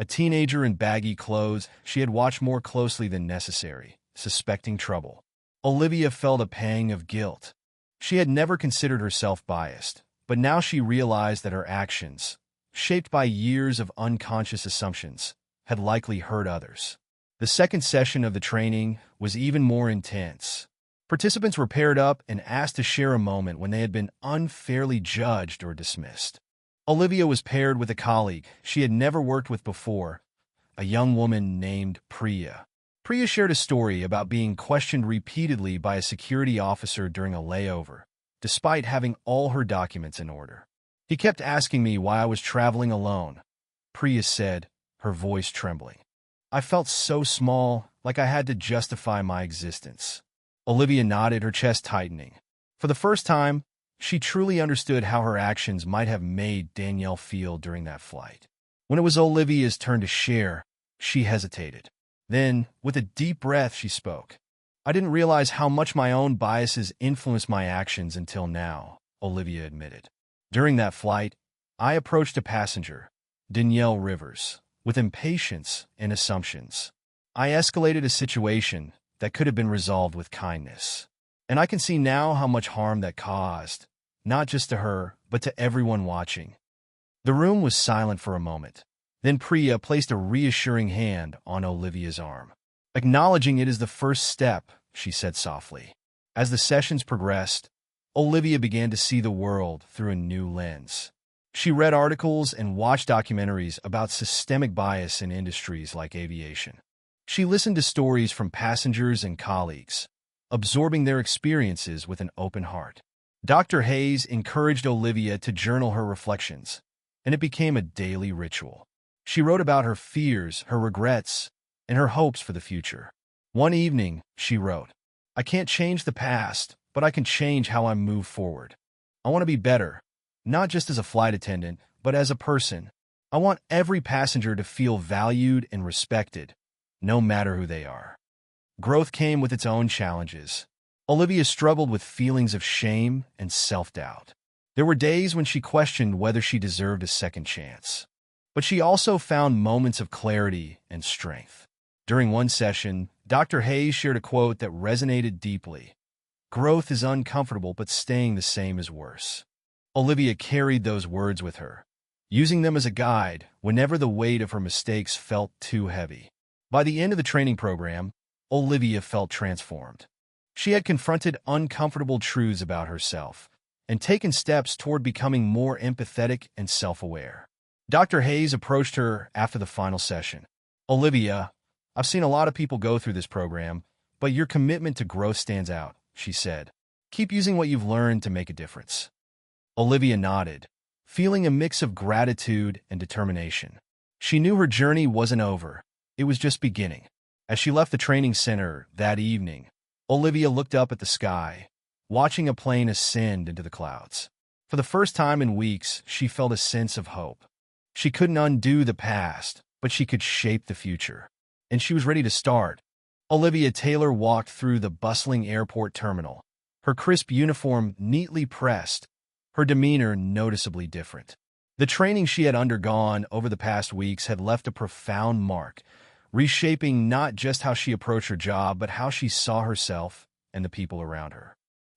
S1: A teenager in baggy clothes she had watched more closely than necessary, suspecting trouble. Olivia felt a pang of guilt. She had never considered herself biased, but now she realized that her actions, shaped by years of unconscious assumptions, had likely hurt others. The second session of the training was even more intense. Participants were paired up and asked to share a moment when they had been unfairly judged or dismissed. Olivia was paired with a colleague she had never worked with before, a young woman named Priya. Priya shared a story about being questioned repeatedly by a security officer during a layover, despite having all her documents in order. He kept asking me why I was traveling alone, Priya said, her voice trembling. I felt so small, like I had to justify my existence. Olivia nodded, her chest tightening. For the first time, she truly understood how her actions might have made Danielle feel during that flight. When it was Olivia's turn to share, she hesitated. Then, with a deep breath, she spoke. I didn't realize how much my own biases influenced my actions until now, Olivia admitted. During that flight, I approached a passenger, Danielle Rivers, with impatience and assumptions. I escalated a situation that could have been resolved with kindness. And I can see now how much harm that caused, not just to her, but to everyone watching. The room was silent for a moment. Then Priya placed a reassuring hand on Olivia's arm. Acknowledging it is the first step, she said softly. As the sessions progressed, Olivia began to see the world through a new lens. She read articles and watched documentaries about systemic bias in industries like aviation. She listened to stories from passengers and colleagues, absorbing their experiences with an open heart. Dr. Hayes encouraged Olivia to journal her reflections, and it became a daily ritual. She wrote about her fears, her regrets, and her hopes for the future. One evening, she wrote, I can't change the past, but I can change how I move forward. I want to be better, not just as a flight attendant, but as a person. I want every passenger to feel valued and respected, no matter who they are. Growth came with its own challenges. Olivia struggled with feelings of shame and self-doubt. There were days when she questioned whether she deserved a second chance. But she also found moments of clarity and strength. During one session, Dr. Hayes shared a quote that resonated deeply. Growth is uncomfortable, but staying the same is worse. Olivia carried those words with her, using them as a guide whenever the weight of her mistakes felt too heavy. By the end of the training program, Olivia felt transformed. She had confronted uncomfortable truths about herself and taken steps toward becoming more empathetic and self-aware. Dr. Hayes approached her after the final session. "Olivia, I've seen a lot of people go through this program, but your commitment to growth stands out," she said. "Keep using what you've learned to make a difference." Olivia nodded, feeling a mix of gratitude and determination. She knew her journey wasn't over. It was just beginning. As she left the training center that evening, Olivia looked up at the sky, watching a plane ascend into the clouds. For the first time in weeks, she felt a sense of hope. She couldn't undo the past, but she could shape the future. And she was ready to start. Olivia Taylor walked through the bustling airport terminal, her crisp uniform neatly pressed, her demeanor noticeably different. The training she had undergone over the past weeks had left a profound mark, reshaping not just how she approached her job, but how she saw herself and the people around her.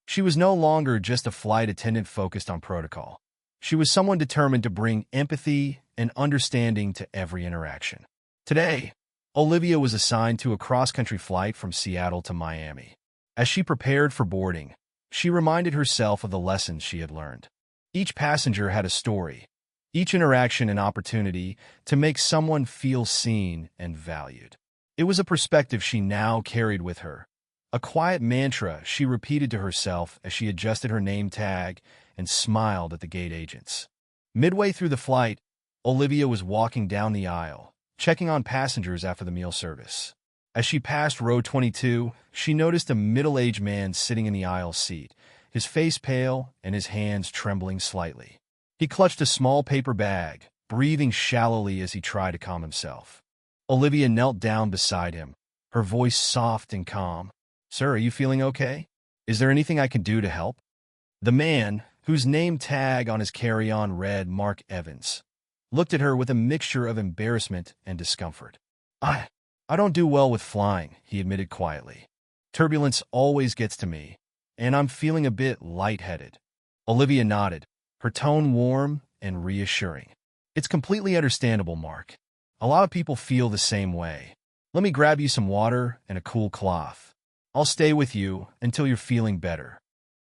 S1: She was no longer just a flight attendant focused on protocol. She was someone determined to bring empathy and understanding to every interaction. Today, Olivia was assigned to a cross-country flight from Seattle to Miami. As she prepared for boarding, she reminded herself of the lessons she had learned. Each passenger had a story, each interaction an opportunity to make someone feel seen and valued. It was a perspective she now carried with her, a quiet mantra she repeated to herself as she adjusted her name tag and smiled at the gate agents. Midway through the flight, Olivia was walking down the aisle, checking on passengers after the meal service. As she passed row 22, she noticed a middle-aged man sitting in the aisle seat, his face pale and his hands trembling slightly. He clutched a small paper bag, breathing shallowly as he tried to calm himself. Olivia knelt down beside him, her voice soft and calm. "Sir, are you feeling okay? Is there anything I can do to help?" The man, whose name tag on his carry-on read Mark Evans, looked at her with a mixture of embarrassment and discomfort. I don't do well with flying," he admitted quietly. "Turbulence always gets to me, and I'm feeling a bit lightheaded." Olivia nodded, her tone warm and reassuring. "It's completely understandable, Mark. A lot of people feel the same way. Let me grab you some water and a cool cloth. I'll stay with you until you're feeling better."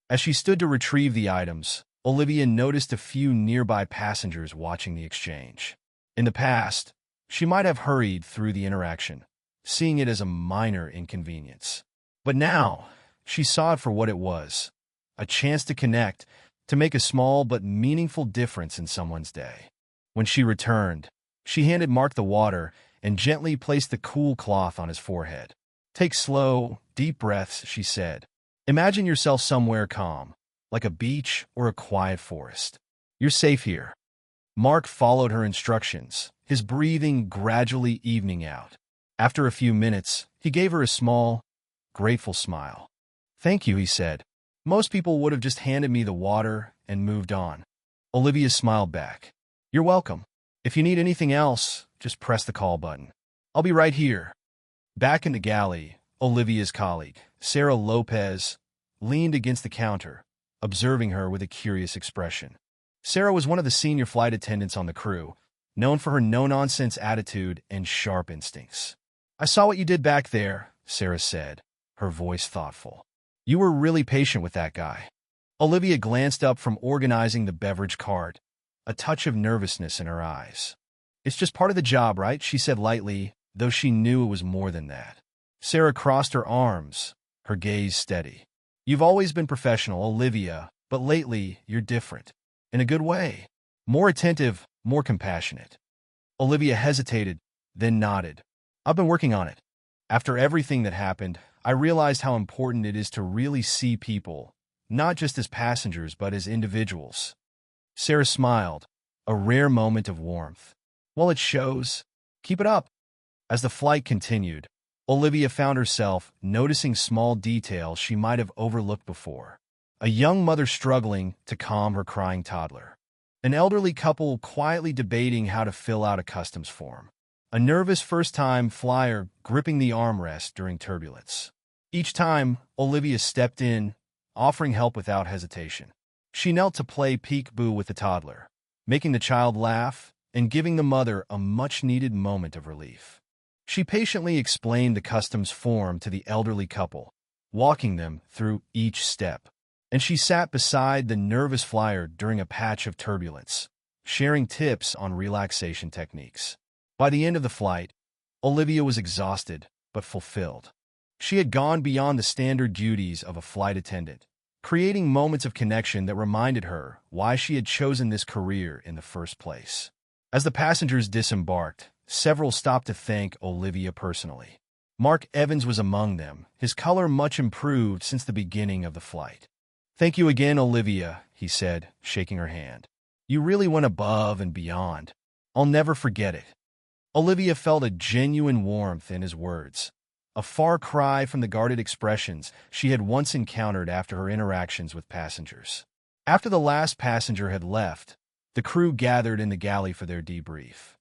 S1: As she stood to retrieve the items, Olivia noticed a few nearby passengers watching the exchange. In the past, she might have hurried through the interaction, seeing it as a minor inconvenience. But now, she saw it for what it was, a chance to connect, to make a small but meaningful difference in someone's day. When she returned, she handed Mark the water and gently placed the cool cloth on his forehead. "Take slow, deep breaths," she said. "Imagine yourself somewhere calm, like a beach or a quiet forest. You're safe here." Mark followed her instructions, his breathing gradually evening out. After a few minutes, he gave her a small, grateful smile. "Thank you," he said. "Most people would have just handed me the water and moved on." Olivia smiled back. "You're welcome. If you need anything else, just press the call button. I'll be right here." Back in the galley, Olivia's colleague, Sarah Lopez, leaned against the counter, observing her with a curious expression. Sarah was one of the senior flight attendants on the crew, known for her no-nonsense attitude and sharp instincts. "I saw what you did back there," Sarah said, her voice thoughtful. "You were really patient with that guy." Olivia glanced up from organizing the beverage cart, a touch of nervousness in her eyes. "It's just part of the job, right?" she said lightly, though she knew it was more than that. Sarah crossed her arms, her gaze steady. "You've always been professional, Olivia, but lately you're different. In a good way. More attentive, more compassionate." Olivia hesitated, then nodded. "I've been working on it. After everything that happened, I realized how important it is to really see people, not just as passengers, but as individuals." Sarah smiled, a rare moment of warmth. "Well, it shows. Keep it up." As the flight continued, Olivia found herself noticing small details she might have overlooked before. A young mother struggling to calm her crying toddler. An elderly couple quietly debating how to fill out a customs form. A nervous first-time flyer gripping the armrest during turbulence. Each time, Olivia stepped in, offering help without hesitation. She knelt to play peek-boo with the toddler, making the child laugh and giving the mother a much-needed moment of relief. She patiently explained the customs form to the elderly couple, walking them through each step. And she sat beside the nervous flyer during a patch of turbulence, sharing tips on relaxation techniques. By the end of the flight, Olivia was exhausted but fulfilled. She had gone beyond the standard duties of a flight attendant, creating moments of connection that reminded her why she had chosen this career in the first place. As the passengers disembarked, several stopped to thank Olivia personally. Mark Evans was among them, his color much improved since the beginning of the flight. "Thank you again, Olivia," he said, shaking her hand. "You really went above and beyond. I'll never forget it." Olivia felt a genuine warmth in his words, a far cry from the guarded expressions she had once encountered after her interactions with passengers. After the last passenger had left, the crew gathered in the galley for their debrief.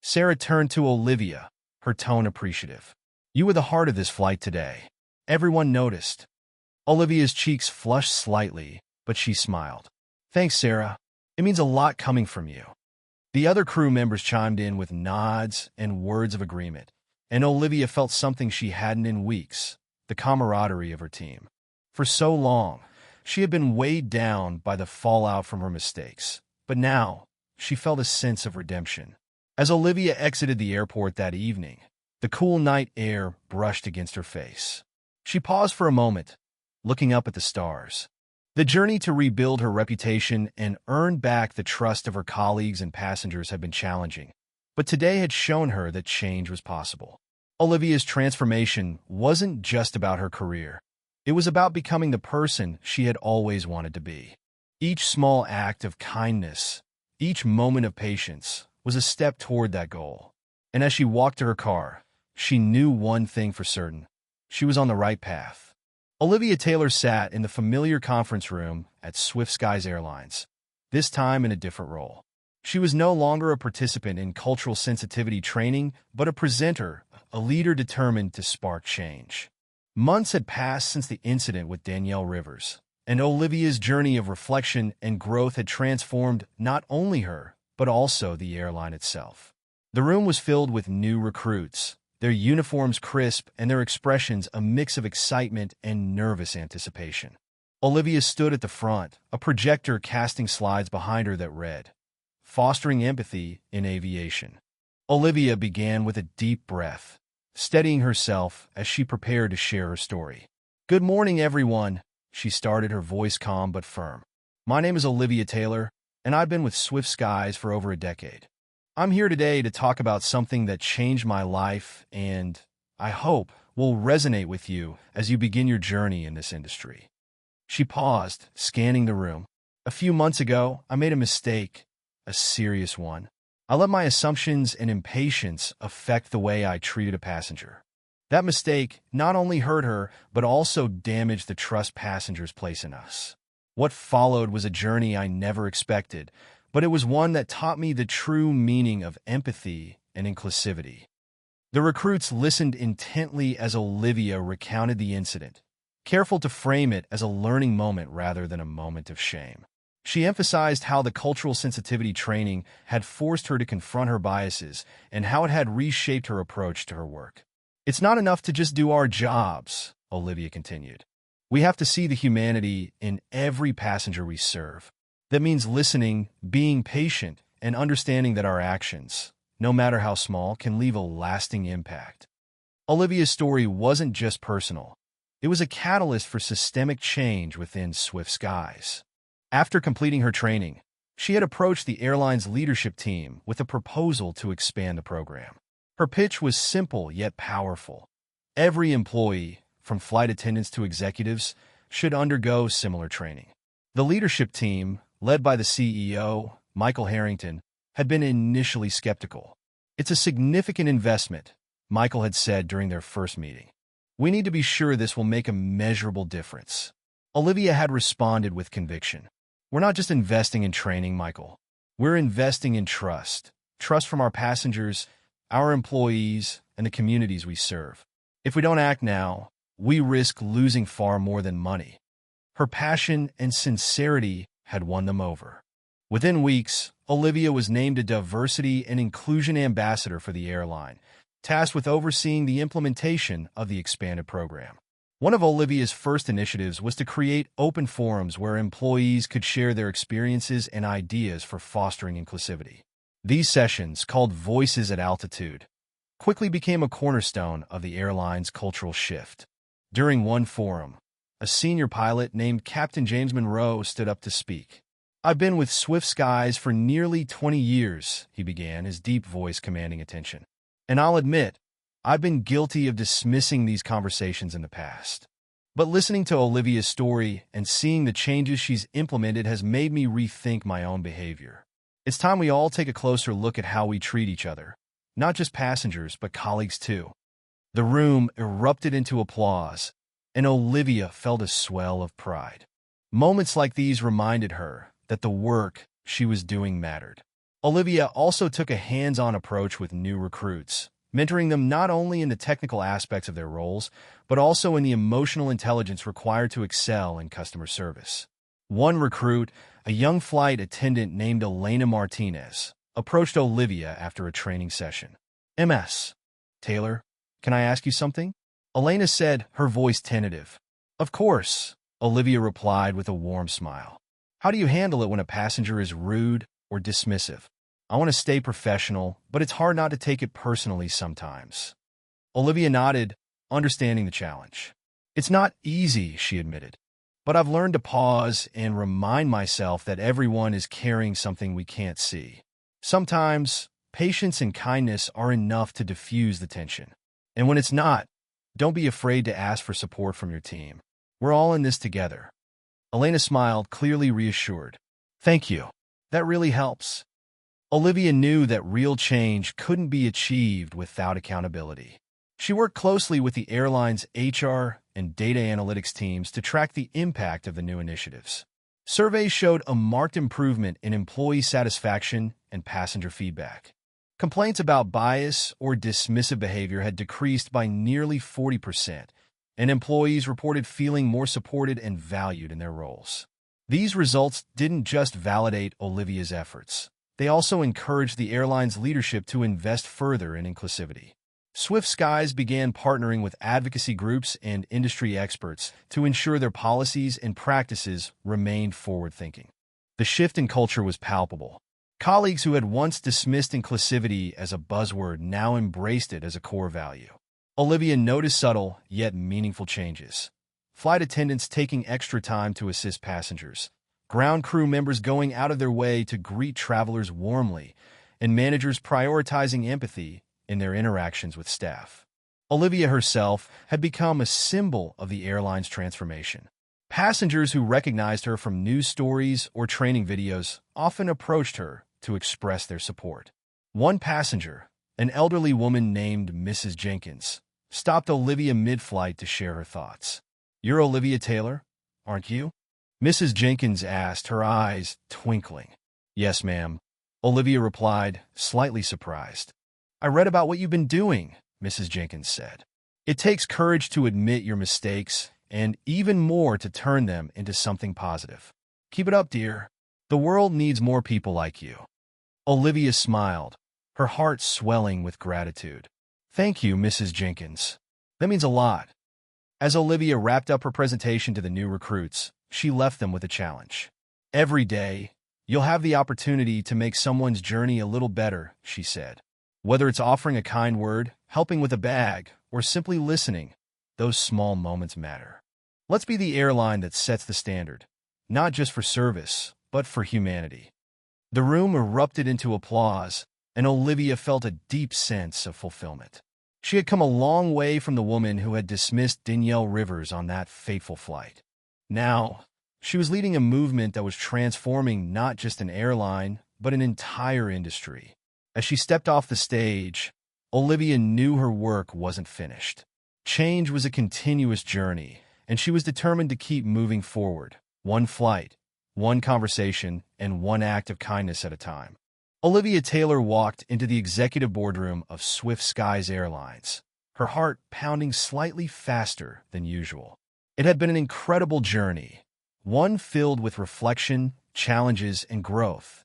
S1: Sarah turned to Olivia, her tone appreciative. "You were the heart of this flight today. Everyone noticed." Olivia's cheeks flushed slightly, but she smiled. "Thanks, Sarah. It means a lot coming from you." The other crew members chimed in with nods and words of agreement, and Olivia felt something she hadn't in weeks, the camaraderie of her team. For so long, she had been weighed down by the fallout from her mistakes, but now she felt a sense of redemption. As Olivia exited the airport that evening, the cool night air brushed against her face. She paused for a moment, looking up at the stars. The journey to rebuild her reputation and earn back the trust of her colleagues and passengers had been challenging, but today had shown her that change was possible. Olivia's transformation wasn't just about her career. It was about becoming the person she had always wanted to be. Each small act of kindness, each moment of patience, was a step toward that goal. And as she walked to her car, she knew one thing for certain. She was on the right path. Olivia Taylor sat in the familiar conference room at Swift Skies Airlines, this time in a different role. She was no longer a participant in cultural sensitivity training, but a presenter, a leader determined to spark change. Months had passed since the incident with Danielle Rivers, and Olivia's journey of reflection and growth had transformed not only her, but also the airline itself. The room was filled with new recruits, their uniforms crisp and their expressions a mix of excitement and nervous anticipation. Olivia stood at the front, a projector casting slides behind her that read, "Fostering Empathy in Aviation." Olivia began with a deep breath, steadying herself as she prepared to share her story. "Good morning, everyone," she started, her voice calm but firm. "My name is Olivia Taylor, and I've been with Swift Skies for over a decade. I'm here today to talk about something that changed my life and, I hope, will resonate with you as you begin your journey in this industry." She paused, scanning the room. "A few months ago, I made a mistake, a serious one. I let my assumptions and impatience affect the way I treated a passenger. That mistake not only hurt her, but also damaged the trust passengers place in us. What followed was a journey I never expected, but it was one that taught me the true meaning of empathy and inclusivity." The recruits listened intently as Olivia recounted the incident, careful to frame it as a learning moment rather than a moment of shame. She emphasized how the cultural sensitivity training had forced her to confront her biases and how it had reshaped her approach to her work. "It's not enough to just do our jobs," Olivia continued. "We have to see the humanity in every passenger we serve. That means listening, being patient, and understanding that our actions, no matter how small, can leave a lasting impact." Olivia's story wasn't just personal. It was a catalyst for systemic change within Swift Skies. After completing her training, she had approached the airline's leadership team with a proposal to expand the program. Her pitch was simple yet powerful. Every employee, from flight attendants to executives, should undergo similar training. The leadership team, led by the CEO, Michael Harrington, had been initially skeptical. "It's a significant investment," Michael had said during their first meeting. "We need to be sure this will make a measurable difference." Olivia had responded with conviction. "We're not just investing in training, Michael. We're investing in trust. Trust from our passengers, our employees, and the communities we serve. If we don't act now, we risk losing far more than money." Her passion and sincerity had won them over. Within weeks, Olivia was named a diversity and inclusion ambassador for the airline, tasked with overseeing the implementation of the expanded program. One of Olivia's first initiatives was to create open forums where employees could share their experiences and ideas for fostering inclusivity. These sessions, called Voices at Altitude, quickly became a cornerstone of the airline's cultural shift. During one forum, a senior pilot named Captain James Monroe stood up to speak. "I've been with Swift Skies for nearly 20 years, he began, his deep voice commanding attention. "And I'll admit, I've been guilty of dismissing these conversations in the past. But listening to Olivia's story and seeing the changes she's implemented has made me rethink my own behavior. It's time we all take a closer look at how we treat each other, not just passengers, but colleagues too." The room erupted into applause, and Olivia felt a swell of pride. Moments like these reminded her that the work she was doing mattered. Olivia also took a hands-on approach with new recruits, mentoring them not only in the technical aspects of their roles, but also in the emotional intelligence required to excel in customer service. One recruit, a young flight attendant named Elena Martinez, approached Olivia after a training session. "Ms. Taylor, can I ask you something?" Elena said, her voice tentative. "Of course," Olivia replied with a warm smile. "How do you handle it when a passenger is rude or dismissive?" "I want to stay professional, but it's hard not to take it personally sometimes." Olivia nodded, understanding the challenge. "It's not easy," she admitted, "but I've learned to pause and remind myself that everyone is carrying something we can't see. Sometimes, patience and kindness are enough to diffuse the tension. And when it's not, don't be afraid to ask for support from your team. We're all in this together." Elena smiled, clearly reassured. "Thank you. That really helps." Olivia knew that real change couldn't be achieved without accountability. She worked closely with the airline's HR and data analytics teams to track the impact of the new initiatives. Surveys showed a marked improvement in employee satisfaction and passenger feedback. Complaints about bias or dismissive behavior had decreased by nearly 40%, and employees reported feeling more supported and valued in their roles. These results didn't just validate Olivia's efforts. They also encouraged the airline's leadership to invest further in inclusivity. Swift Skies began partnering with advocacy groups and industry experts to ensure their policies and practices remained forward-thinking. The shift in culture was palpable. Colleagues who had once dismissed inclusivity as a buzzword now embraced it as a core value. Olivia noticed subtle, yet meaningful changes. Flight attendants taking extra time to assist passengers, ground crew members going out of their way to greet travelers warmly, and managers prioritizing empathy in their interactions with staff. Olivia herself had become a symbol of the airline's transformation. Passengers who recognized her from news stories or training videos often approached her to express their support. One passenger, an elderly woman named Mrs. Jenkins, stopped Olivia mid-flight to share her thoughts. "You're Olivia Taylor, aren't you?" Mrs. Jenkins asked, her eyes twinkling. "Yes, ma'am," Olivia replied, slightly surprised. "I read about what you've been doing," Mrs. Jenkins said. "It takes courage to admit your mistakes and even more to turn them into something positive. Keep it up, dear. The world needs more people like you." Olivia smiled, her heart swelling with gratitude. "Thank you, Mrs. Jenkins. That means a lot." As Olivia wrapped up her presentation to the new recruits, she left them with a challenge. "Every day, you'll have the opportunity to make someone's journey a little better," she said. "Whether it's offering a kind word, helping with a bag, or simply listening, those small moments matter. Let's be the airline that sets the standard, not just for service, but for humanity." The room erupted into applause, and Olivia felt a deep sense of fulfillment. She had come a long way from the woman who had dismissed Danielle Rivers on that fateful flight. Now, she was leading a movement that was transforming not just an airline, but an entire industry. As she stepped off the stage, Olivia knew her work wasn't finished. Change was a continuous journey, and she was determined to keep moving forward, one flight, one conversation, and one act of kindness at a time. Olivia Taylor walked into the executive boardroom of Swift Skies Airlines, her heart pounding slightly faster than usual. It had been an incredible journey, one filled with reflection, challenges, and growth.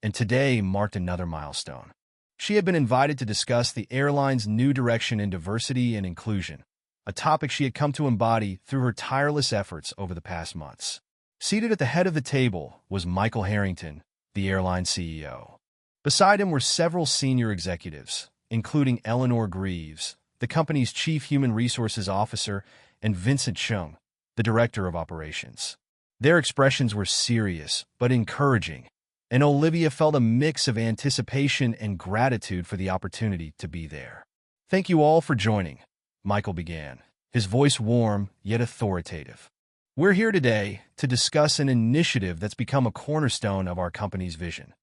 S1: And today marked another milestone. She had been invited to discuss the airline's new direction in diversity and inclusion, a topic she had come to embody through her tireless efforts over the past months. Seated at the head of the table was Michael Harrington, the airline CEO. Beside him were several senior executives, including Eleanor Greaves, the company's chief human resources officer, and Vincent Chung, the director of operations. Their expressions were serious but encouraging, and Olivia felt a mix of anticipation and gratitude for the opportunity to be there. "Thank you all for joining," Michael began, his voice warm yet authoritative. "We're here today to discuss an initiative that's become a cornerstone of our company's vision,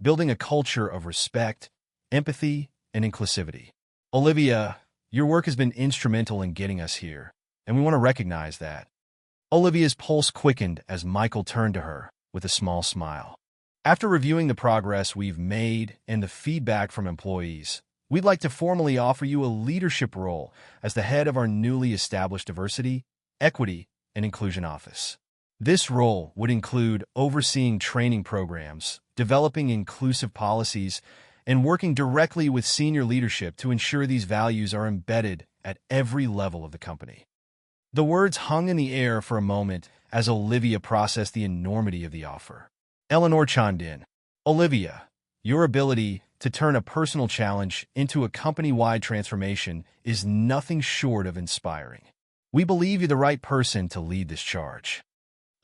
S1: building a culture of respect, empathy, and inclusivity. Olivia, your work has been instrumental in getting us here, and we want to recognize that." Olivia's pulse quickened as Michael turned to her with a small smile. "After reviewing the progress we've made and the feedback from employees, we'd like to formally offer you a leadership role as the head of our newly established Diversity, Equity, and Inclusion Office. This role would include overseeing training programs, developing inclusive policies, and working directly with senior leadership to ensure these values are embedded at every level of the company." The words hung in the air for a moment as Olivia processed the enormity of the offer. Eleanor chimed in. "Olivia, your ability to turn a personal challenge into a company-wide transformation is nothing short of inspiring. We believe you're the right person to lead this charge."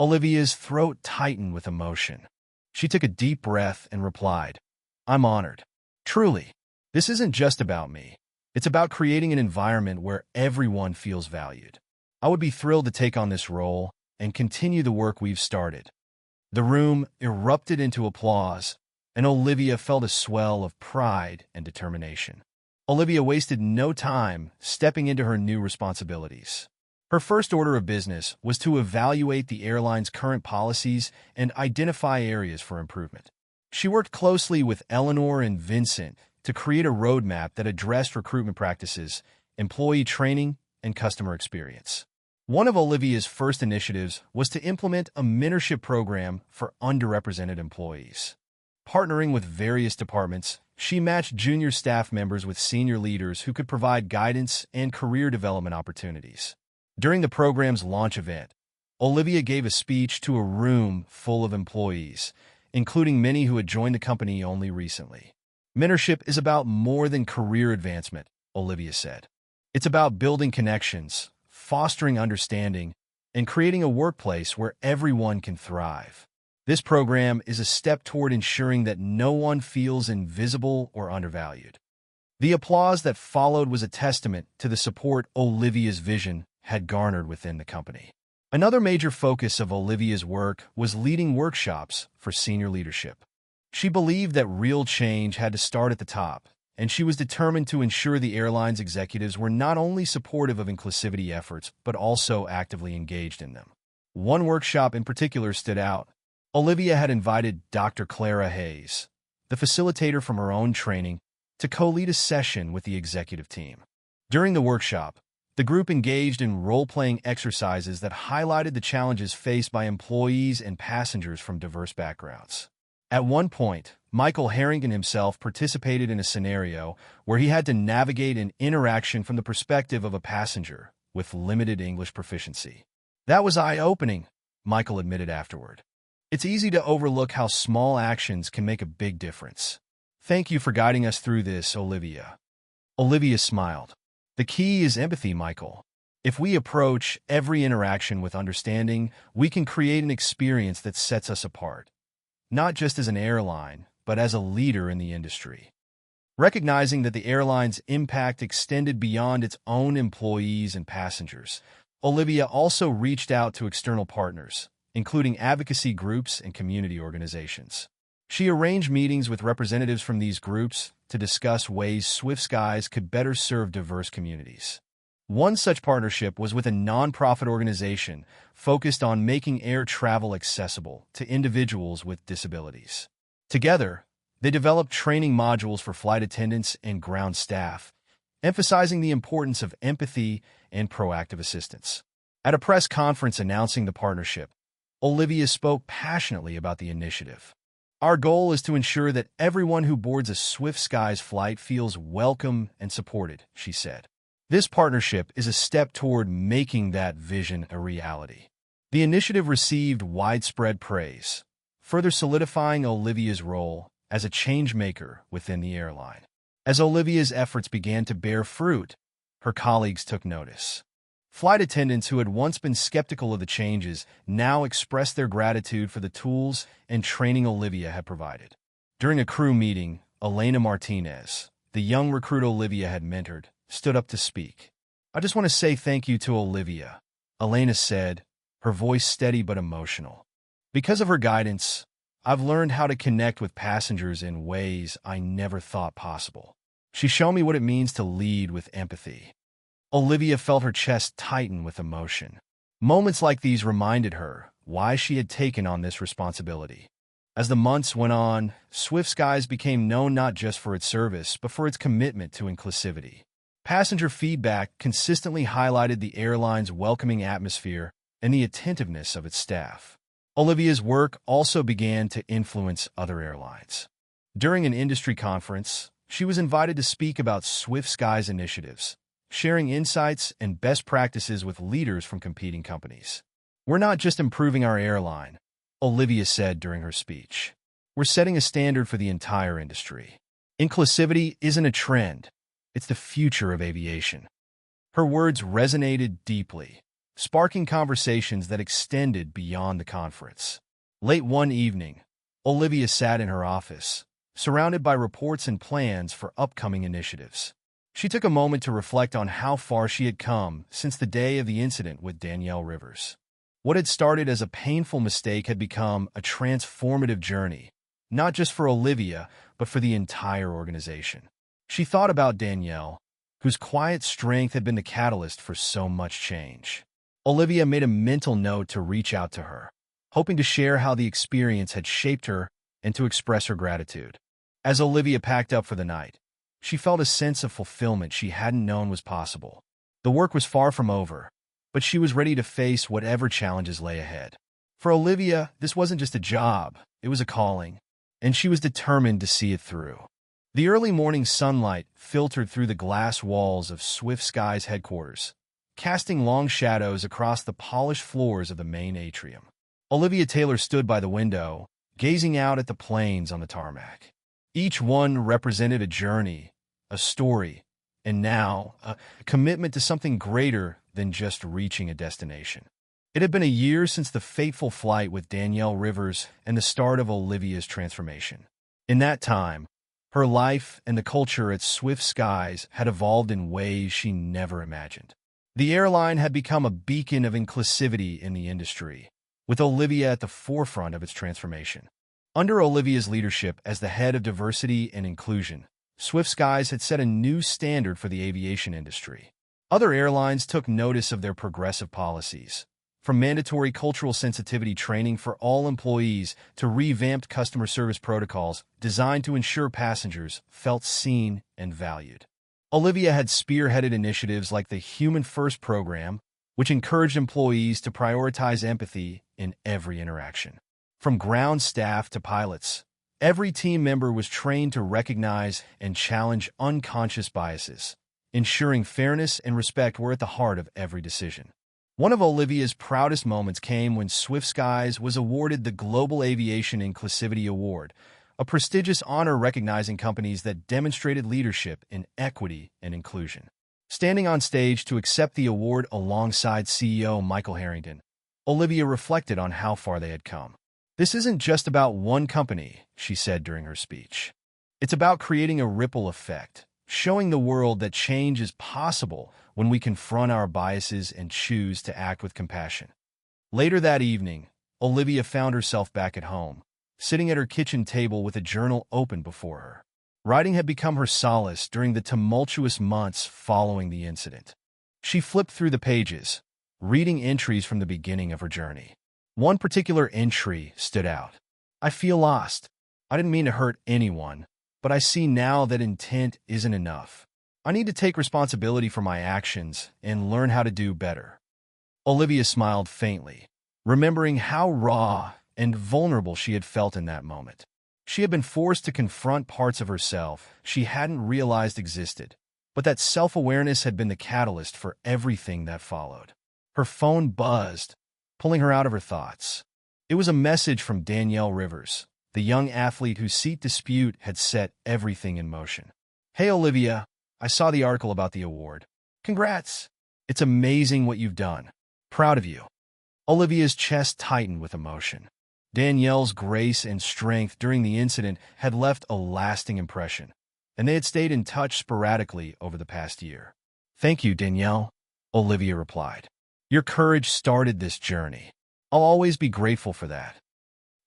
S1: Olivia's throat tightened with emotion. She took a deep breath and replied, "I'm honored. Truly, this isn't just about me. It's about creating an environment where everyone feels valued. I would be thrilled to take on this role and continue the work we've started." The room erupted into applause, and Olivia felt a swell of pride and determination. Olivia wasted no time stepping into her new responsibilities. Her first order of business was to evaluate the airline's current policies and identify areas for improvement. She worked closely with Eleanor and Vincent to create a roadmap that addressed recruitment practices, employee training, and customer experience. One of Olivia's first initiatives was to implement a mentorship program for underrepresented employees. Partnering with various departments, she matched junior staff members with senior leaders who could provide guidance and career development opportunities. During the program's launch event, Olivia gave a speech to a room full of employees, including many who had joined the company only recently. "Mentorship is about more than career advancement," Olivia said. "It's about building connections, fostering understanding, and creating a workplace where everyone can thrive. This program is a step toward ensuring that no one feels invisible or undervalued." The applause that followed was a testament to the support Olivia's vision had garnered within the company. Another major focus of Olivia's work was leading workshops for senior leadership. She believed that real change had to start at the top, and she was determined to ensure the airline's executives were not only supportive of inclusivity efforts, but also actively engaged in them. One workshop in particular stood out. Olivia had invited Dr. Clara Hayes, the facilitator from her own training, to co-lead a session with the executive team. During the workshop, the group engaged in role-playing exercises that highlighted the challenges faced by employees and passengers from diverse backgrounds. At one point, Michael Harrington himself participated in a scenario where he had to navigate an interaction from the perspective of a passenger with limited English proficiency. "That was eye-opening," Michael admitted afterward. "It's easy to overlook how small actions can make a big difference. Thank you for guiding us through this, Olivia." Olivia smiled. "The key is empathy, Michael. If we approach every interaction with understanding, we can create an experience that sets us apart, not just as an airline, but as a leader in the industry." Recognizing that the airline's impact extended beyond its own employees and passengers, Olivia also reached out to external partners, including advocacy groups and community organizations. She arranged meetings with representatives from these groups to discuss ways Swift Skies could better serve diverse communities. One such partnership was with a nonprofit organization focused on making air travel accessible to individuals with disabilities. Together, they developed training modules for flight attendants and ground staff, emphasizing the importance of empathy and proactive assistance. At a press conference announcing the partnership, Olivia spoke passionately about the initiative. Our goal is to ensure that everyone who boards a Swift Skies flight feels welcome and supported, she said. This partnership is a step toward making that vision a reality. The initiative received widespread praise, further solidifying Olivia's role as a change-maker within the airline. As Olivia's efforts began to bear fruit, her colleagues took notice. Flight attendants who had once been skeptical of the changes now expressed their gratitude for the tools and training Olivia had provided. During a crew meeting, Elena Martinez, the young recruit Olivia had mentored, stood up to speak. "I just want to say thank you to Olivia," Elena said, her voice steady but emotional. "Because of her guidance, I've learned how to connect with passengers in ways I never thought possible. She's shown me what it means to lead with empathy." Olivia felt her chest tighten with emotion. Moments like these reminded her why she had taken on this responsibility. As the months went on, Swift Skies became known not just for its service, but for its commitment to inclusivity. Passenger feedback consistently highlighted the airline's welcoming atmosphere and the attentiveness of its staff. Olivia's work also began to influence other airlines. During an industry conference, she was invited to speak about Swift Skies initiatives, sharing insights and best practices with leaders from competing companies. "We're not just improving our airline," Olivia said during her speech. "We're setting a standard for the entire industry. Inclusivity isn't a trend, it's the future of aviation." Her words resonated deeply, sparking conversations that extended beyond the conference. Late one evening, Olivia sat in her office, surrounded by reports and plans for upcoming initiatives. She took a moment to reflect on how far she had come since the day of the incident with Danielle Rivers. What had started as a painful mistake had become a transformative journey, not just for Olivia, but for the entire organization. She thought about Danielle, whose quiet strength had been the catalyst for so much change. Olivia made a mental note to reach out to her, hoping to share how the experience had shaped her and to express her gratitude. As Olivia packed up for the night, she felt a sense of fulfillment she hadn't known was possible. The work was far from over, but she was ready to face whatever challenges lay ahead. For Olivia, this wasn't just a job, it was a calling, and she was determined to see it through. The early morning sunlight filtered through the glass walls of Swift Skies headquarters, casting long shadows across the polished floors of the main atrium. Olivia Taylor stood by the window, gazing out at the planes on the tarmac. Each one represented a journey, a story, and now a commitment to something greater than just reaching a destination. It had been a year since the fateful flight with Danielle Rivers and the start of Olivia's transformation. In that time, her life and the culture at Swift Skies had evolved in ways she never imagined. The airline had become a beacon of inclusivity in the industry, with Olivia at the forefront of its transformation. Under Olivia's leadership as the head of diversity and inclusion, Swift Skies had set a new standard for the aviation industry. Other airlines took notice of their progressive policies, from mandatory cultural sensitivity training for all employees to revamped customer service protocols designed to ensure passengers felt seen and valued. Olivia had spearheaded initiatives like the Human First program, which encouraged employees to prioritize empathy in every interaction. From ground staff to pilots, every team member was trained to recognize and challenge unconscious biases, ensuring fairness and respect were at the heart of every decision. One of Olivia's proudest moments came when Swift Skies was awarded the Global Aviation Inclusivity Award, a prestigious honor recognizing companies that demonstrated leadership in equity and inclusion. Standing on stage to accept the award alongside CEO Michael Harrington, Olivia reflected on how far they had come. "This isn't just about one company," she said during her speech. "It's about creating a ripple effect, showing the world that change is possible when we confront our biases and choose to act with compassion." Later that evening, Olivia found herself back at home, sitting at her kitchen table with a journal open before her. Writing had become her solace during the tumultuous months following the incident. She flipped through the pages, reading entries from the beginning of her journey. One particular entry stood out. "I feel lost. I didn't mean to hurt anyone, but I see now that intent isn't enough. I need to take responsibility for my actions and learn how to do better." Olivia smiled faintly, remembering how raw and vulnerable she had felt in that moment. She had been forced to confront parts of herself she hadn't realized existed, but that self-awareness had been the catalyst for everything that followed. Her phone buzzed, pulling her out of her thoughts. It was a message from Danielle Rivers, the young athlete whose seat dispute had set everything in motion. "Hey, Olivia, I saw the article about the award. Congrats! It's amazing what you've done. Proud of you." Olivia's chest tightened with emotion. Danielle's grace and strength during the incident had left a lasting impression, and they had stayed in touch sporadically over the past year. "Thank you, Danielle," Olivia replied. "Your courage started this journey. I'll always be grateful for that."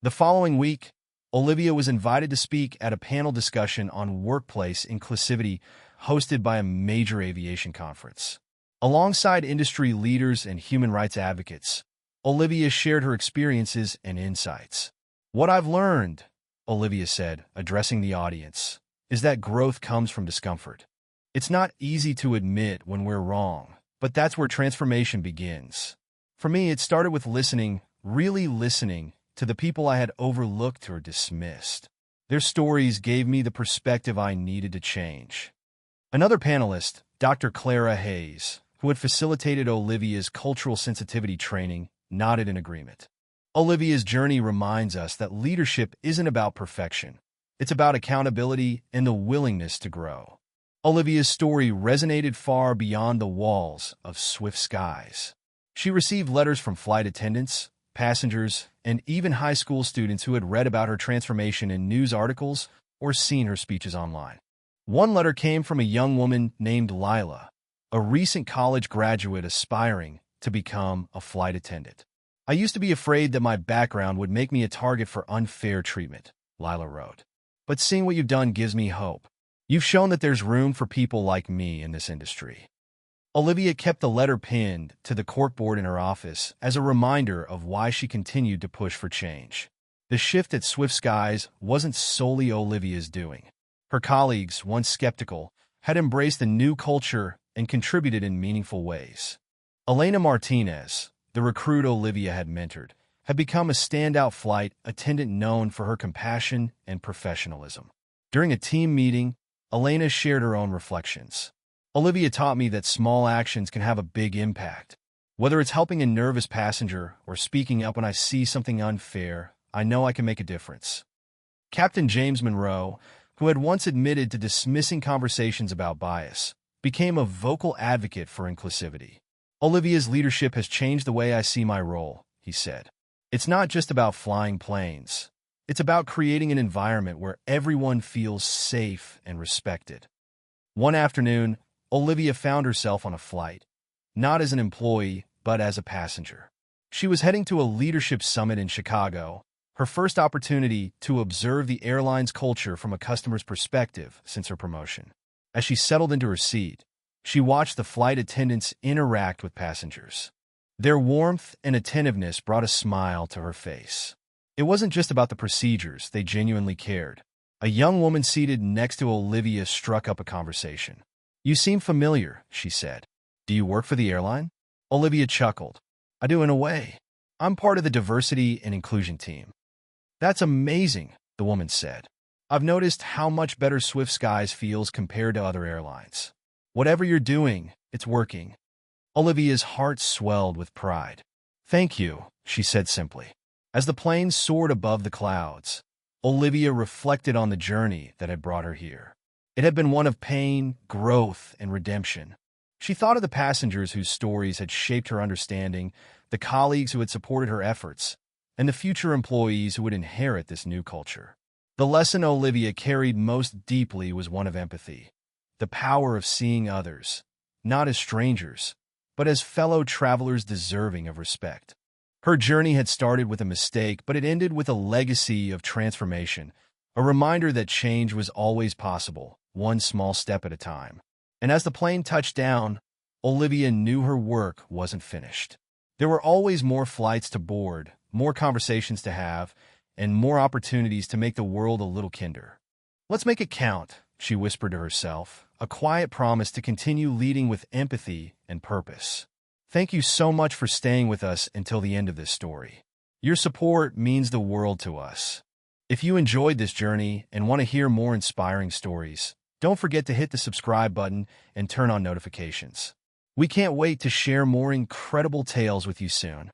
S1: The following week, Olivia was invited to speak at a panel discussion on workplace inclusivity hosted by a major aviation conference. Alongside industry leaders and human rights advocates, Olivia shared her experiences and insights. "What I've learned," Olivia said, addressing the audience, "is that growth comes from discomfort. It's not easy to admit when we're wrong, but that's where transformation begins. For me, it started with listening, really listening, to the people I had overlooked or dismissed. Their stories gave me the perspective I needed to change." Another panelist, Dr. Clara Hayes, who had facilitated Olivia's cultural sensitivity training, nodded in agreement. Olivia's journey reminds us that leadership isn't about perfection. It's about accountability and the willingness to grow. Olivia's story resonated far beyond the walls of Swift Skies. She received letters from flight attendants, passengers, and even high school students who had read about her transformation in news articles or seen her speeches online. One letter came from a young woman named Lila, a recent college graduate aspiring to become a flight attendant. "I used to be afraid that my background would make me a target for unfair treatment," Lila wrote. "But seeing what you've done gives me hope. You've shown that there's room for people like me in this industry." Olivia kept the letter pinned to the corkboard in her office as a reminder of why she continued to push for change. The shift at Swift Skies wasn't solely Olivia's doing. Her colleagues, once skeptical, had embraced the new culture and contributed in meaningful ways. Elena Martinez, the recruit Olivia had mentored, had become a standout flight attendant known for her compassion and professionalism. During a team meeting, Elena shared her own reflections. "Olivia taught me that small actions can have a big impact. Whether it's helping a nervous passenger or speaking up when I see something unfair, I know I can make a difference." Captain James Monroe, who had once admitted to dismissing conversations about bias, became a vocal advocate for inclusivity. "Olivia's leadership has changed the way I see my role," he said. "It's not just about flying planes. It's about creating an environment where everyone feels safe and respected." One afternoon, Olivia found herself on a flight, not as an employee, but as a passenger. She was heading to a leadership summit in Chicago, her first opportunity to observe the airline's culture from a customer's perspective since her promotion. As she settled into her seat, she watched the flight attendants interact with passengers. Their warmth and attentiveness brought a smile to her face. It wasn't just about the procedures, they genuinely cared. A young woman seated next to Olivia struck up a conversation. "You seem familiar," she said. "Do you work for the airline?" Olivia chuckled. "I do in a way. I'm part of the diversity and inclusion team." "That's amazing," the woman said. "I've noticed how much better Swift Skies feels compared to other airlines. Whatever you're doing, it's working." Olivia's heart swelled with pride. "Thank you," she said simply. As the plane soared above the clouds, Olivia reflected on the journey that had brought her here. It had been one of pain, growth, and redemption. She thought of the passengers whose stories had shaped her understanding, the colleagues who had supported her efforts, and the future employees who would inherit this new culture. The lesson Olivia carried most deeply was one of empathy, the power of seeing others, not as strangers, but as fellow travelers deserving of respect. Her journey had started with a mistake, but it ended with a legacy of transformation, a reminder that change was always possible, one small step at a time. And as the plane touched down, Olivia knew her work wasn't finished. There were always more flights to board, more conversations to have, and more opportunities to make the world a little kinder. "Let's make it count," she whispered to herself, a quiet promise to continue leading with empathy and purpose. Thank you so much for staying with us until the end of this story. Your support means the world to us. If you enjoyed this journey and want to hear more inspiring stories, don't forget to hit the subscribe button and turn on notifications. We can't wait to share more incredible tales with you soon.